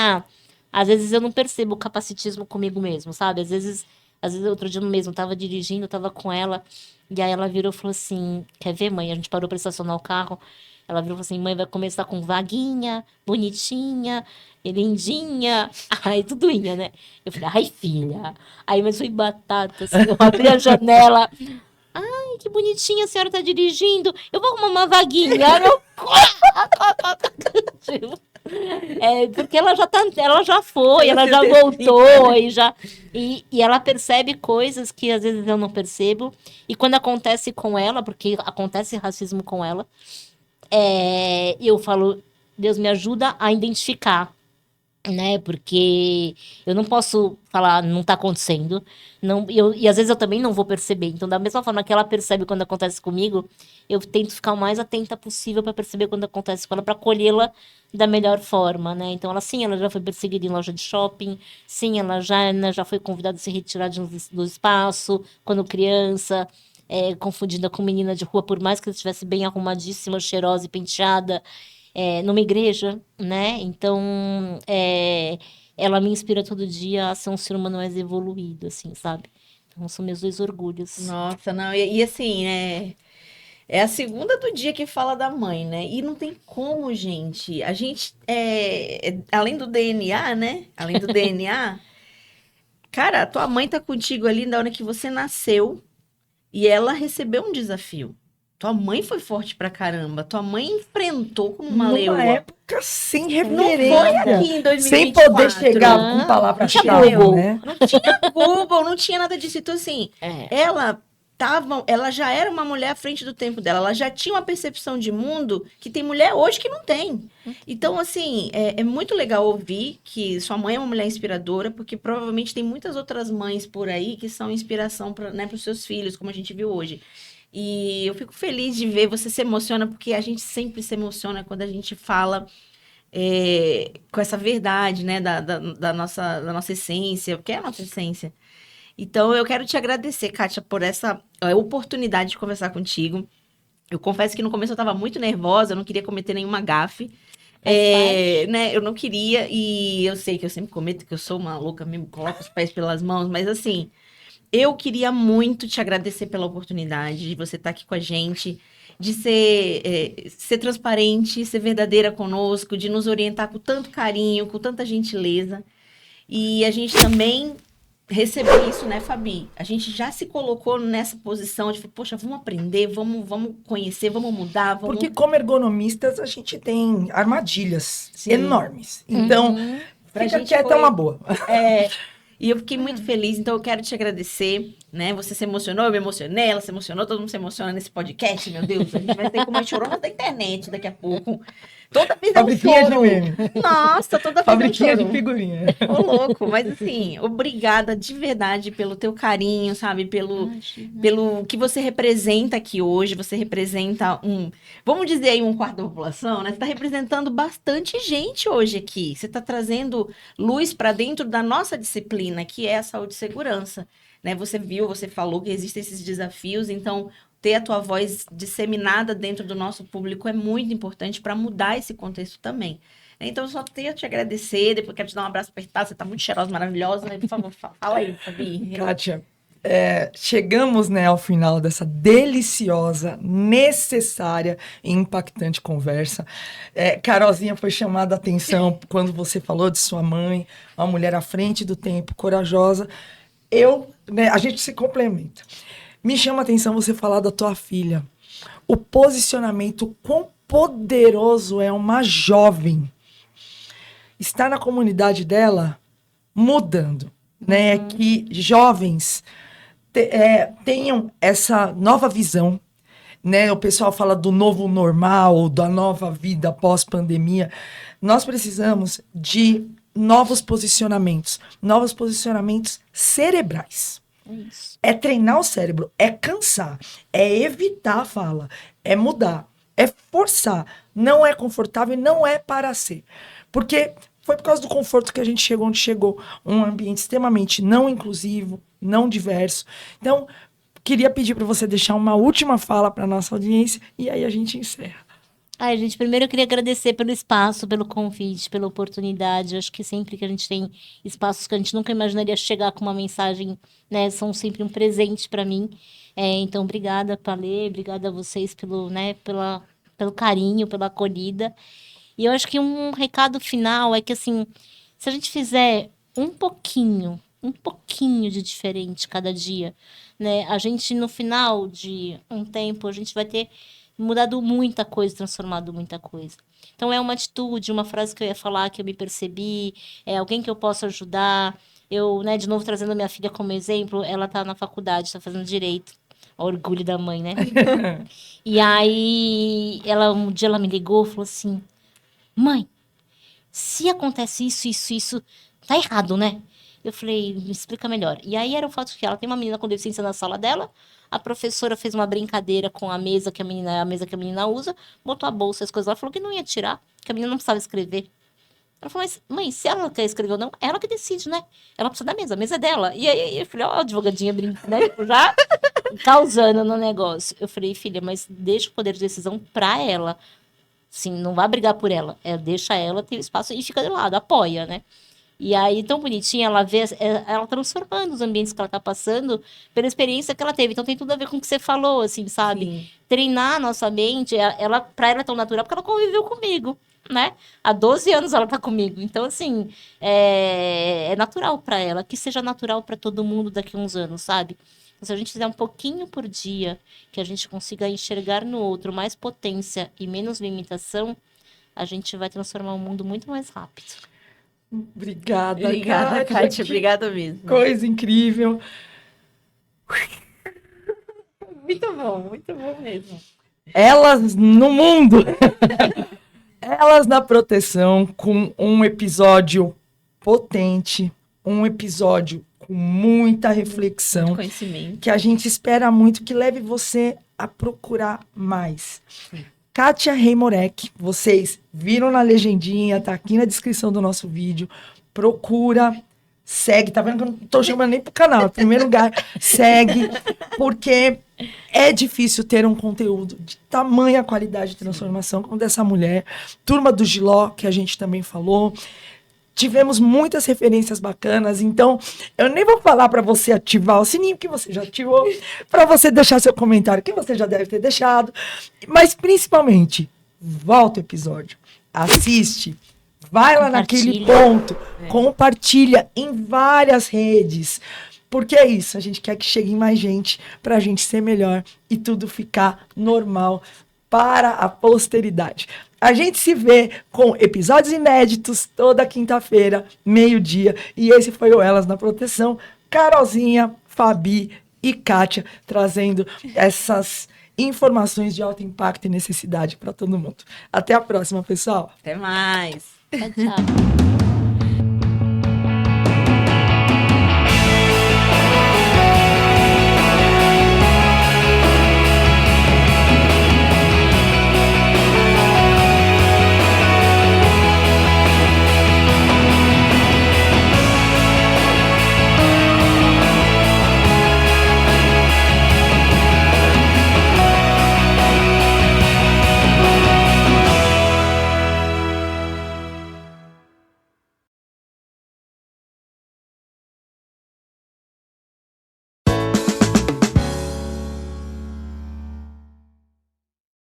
às vezes eu não percebo o capacitismo comigo mesmo, sabe? Às vezes Às vezes, outro dia mesmo, eu tava dirigindo, eu tava com ela, e aí ela virou e falou assim, quer ver, mãe? A gente parou pra estacionar o carro, ela virou e falou assim, mãe, vai começar com vaguinha, bonitinha, lindinha, ai, tudo ia, né? Eu falei, ai, filha. Aí, mas foi batata, assim, eu abri a janela, ai, que bonitinha, a senhora tá dirigindo, eu vou arrumar uma vaguinha. Aí eu... porque ela já foi, ela já voltou e ela percebe coisas que às vezes eu não percebo. E quando acontece com ela, porque acontece racismo com ela, eu falo, Deus me ajuda a identificar, né? Porque eu não posso falar, não tá acontecendo. Não, e às vezes eu também não vou perceber. Então, da mesma forma que ela percebe quando acontece comigo, eu tento ficar o mais atenta possível para perceber quando acontece com ela, para colhê-la da melhor forma, né? Então, ela já foi perseguida em loja de shopping, sim, ela já foi convidada a se retirar do espaço quando criança. Confundida com menina de rua, por mais que ela estivesse bem arrumadíssima, cheirosa e penteada, numa igreja, né? Então, ela me inspira todo dia a ser um ser humano mais evoluído, assim, sabe? Então, são meus 2 orgulhos. Nossa, não, e assim, né? É a segunda do dia que fala da mãe, né? E não tem como, gente. A gente, além do DNA, né? Além do DNA, cara, a tua mãe tá contigo ali na hora que você nasceu e ela recebeu um desafio. Tua mãe foi forte pra caramba. Tua mãe enfrentou como uma Numa leoa. época sem Não referência. foi aqui em 2024. Sem poder chegar Não, com palavras-chave, Google. né? Não tinha Google, não tinha nada disso. Então, assim, ela já era uma mulher à frente do tempo dela. Ela já tinha uma percepção de mundo que tem mulher hoje que não tem. Então, assim, é muito legal ouvir que sua mãe é uma mulher inspiradora, porque provavelmente tem muitas outras mães por aí que são inspiração para, né, os seus filhos, como a gente viu hoje. E eu fico feliz de ver, você se emociona, porque a gente sempre se emociona quando a gente fala com essa verdade, né, da nossa essência, porque é a nossa essência. Então, eu quero te agradecer, Kátia, por essa oportunidade de conversar contigo. Eu confesso que no começo eu estava muito nervosa, eu não queria cometer nenhuma gafe. Né, eu não queria, e eu sei que eu sempre cometo, que eu sou uma louca mesmo, coloco os pés pelas mãos, mas assim, eu queria muito te agradecer pela oportunidade de você estar aqui com a gente, de ser transparente, ser verdadeira conosco, de nos orientar com tanto carinho, com tanta gentileza. E a gente também receber isso, né, Fabi? A gente já se colocou nessa posição de, poxa, vamos aprender, vamos conhecer, vamos mudar, vamos... Porque como ergonomistas, a gente tem armadilhas enormes. Então, Pra fica gente quieta é uma boa. E eu fiquei muito feliz, então eu quero te agradecer, né? Você se emocionou, eu me emocionei, ela se emocionou, todo mundo se emociona nesse podcast, meu Deus. A gente vai ter como a chorona da internet daqui a pouco. Toda vez é um Fabriquinha de choro. meme. Nossa, toda vez Fabriquinha é um de choro. figurinha. Ô, louco, mas assim, obrigada de verdade pelo teu carinho, sabe? Pelo que você representa aqui hoje. Você representa vamos dizer aí, 1/4 da população, né? Você tá representando bastante gente hoje aqui. Você tá trazendo luz para dentro da nossa disciplina, que é a saúde e segurança, né? Você falou que existem esses desafios, então ter a tua voz disseminada dentro do nosso público é muito importante para mudar esse contexto também. Então, eu só tenho a te agradecer, depois quero te dar um abraço apertado, você tá muito cheirosa, maravilhosa, né? Por favor, fala aí, Fabi. Kátia, chegamos, né, ao final dessa deliciosa, necessária e impactante conversa. Carolzinha foi chamada a atenção quando você falou de sua mãe, uma mulher à frente do tempo, corajosa. A gente se complementa. Me chama a atenção você falar da tua filha. O posicionamento, quão poderoso é uma jovem estar na comunidade dela mudando, né? Que jovens tenham essa nova visão, né? O pessoal fala do novo normal, da nova vida pós-pandemia. Nós precisamos de novos posicionamentos cerebrais. É treinar o cérebro, é cansar, é evitar a fala, é mudar, é forçar. Não é confortável e não é para ser. Porque foi por causa do conforto que a gente chegou onde chegou. Um ambiente extremamente não inclusivo, não diverso. Então, queria pedir para você deixar uma última fala para nossa audiência e aí a gente encerra. Ai, gente, primeiro eu queria agradecer pelo espaço, pelo convite, pela oportunidade. Eu acho que sempre que a gente tem espaços que a gente nunca imaginaria chegar com uma mensagem, né, são sempre um presente para mim. Então, obrigada, Palê, obrigada a vocês pelo carinho, pela acolhida. E eu acho que um recado final é que, assim, se a gente fizer um pouquinho de diferente cada dia, né, a gente, no final de um tempo, a gente vai ter mudado muita coisa, transformado muita coisa. Então, é uma atitude, uma frase que eu ia falar, que eu me percebi, é alguém que eu posso ajudar. Eu, né, de novo, trazendo a minha filha como exemplo, ela tá na faculdade, tá fazendo direito. O orgulho da mãe, né? E aí, um dia ela me ligou e falou assim: Mãe, se acontece isso, tá errado, né? Eu falei, me explica melhor. E aí era o fato que ela tem uma menina com deficiência na sala dela, a professora fez uma brincadeira com a mesa que a mesa que a menina usa, botou a bolsa, as coisas lá, falou que não ia tirar, que a menina não precisava escrever. Ela falou, mas mãe, se ela não quer escrever ou não, é ela que decide, né? Ela precisa da mesa, a mesa é dela. E aí eu falei, ó, advogadinha brincando, né? Tipo, já causando no negócio. Eu falei, filha, mas deixa o poder de decisão pra ela. Sim, não vai brigar por ela. Deixa ela ter espaço e fica de lado, apoia, né? E aí, tão bonitinha, ela vê ela transformando os ambientes que ela tá passando pela experiência que ela teve. Então, tem tudo a ver com o que você falou, assim, sabe? Sim. Treinar a nossa mente, pra ela é tão natural, porque ela conviveu comigo, né? Há 12 anos ela tá comigo. Então, assim, é natural pra ela, que seja natural pra todo mundo daqui a uns anos, sabe? Então, se a gente fizer um pouquinho por dia, que a gente consiga enxergar no outro mais potência e menos limitação, a gente vai transformar o mundo muito mais rápido. Obrigada, Obrigada, Kátia. Kátia. Obrigada mesmo. Coisa incrível. Muito bom mesmo. Elas no mundo. Elas na proteção, com um episódio potente, um episódio com muita reflexão, Conhecimento. que a gente espera muito que leve você a procurar mais. Kátia Reimorek, vocês viram na legendinha, tá aqui na descrição do nosso vídeo. Procura, segue, tá vendo que eu não tô chamando nem pro canal, em primeiro lugar, segue, porque é difícil ter um conteúdo de tamanha qualidade de transformação como dessa mulher. Turma do Giló, que a gente também falou. Tivemos muitas referências bacanas, então eu nem vou falar para você ativar o sininho que você já ativou, para você deixar seu comentário que você já deve ter deixado, mas principalmente, volta o episódio, assiste, vai lá naquele ponto, compartilha em várias redes, porque é isso, a gente quer que chegue mais gente, para a gente ser melhor e tudo ficar normal para a posteridade. A gente se vê com episódios inéditos toda quinta-feira, meio-dia. E esse foi o Elas na Proteção. Carolzinha, Fabi e Kátia trazendo essas informações de alto impacto e necessidade para todo mundo. Até a próxima, pessoal. Até mais. Tchau, tchau.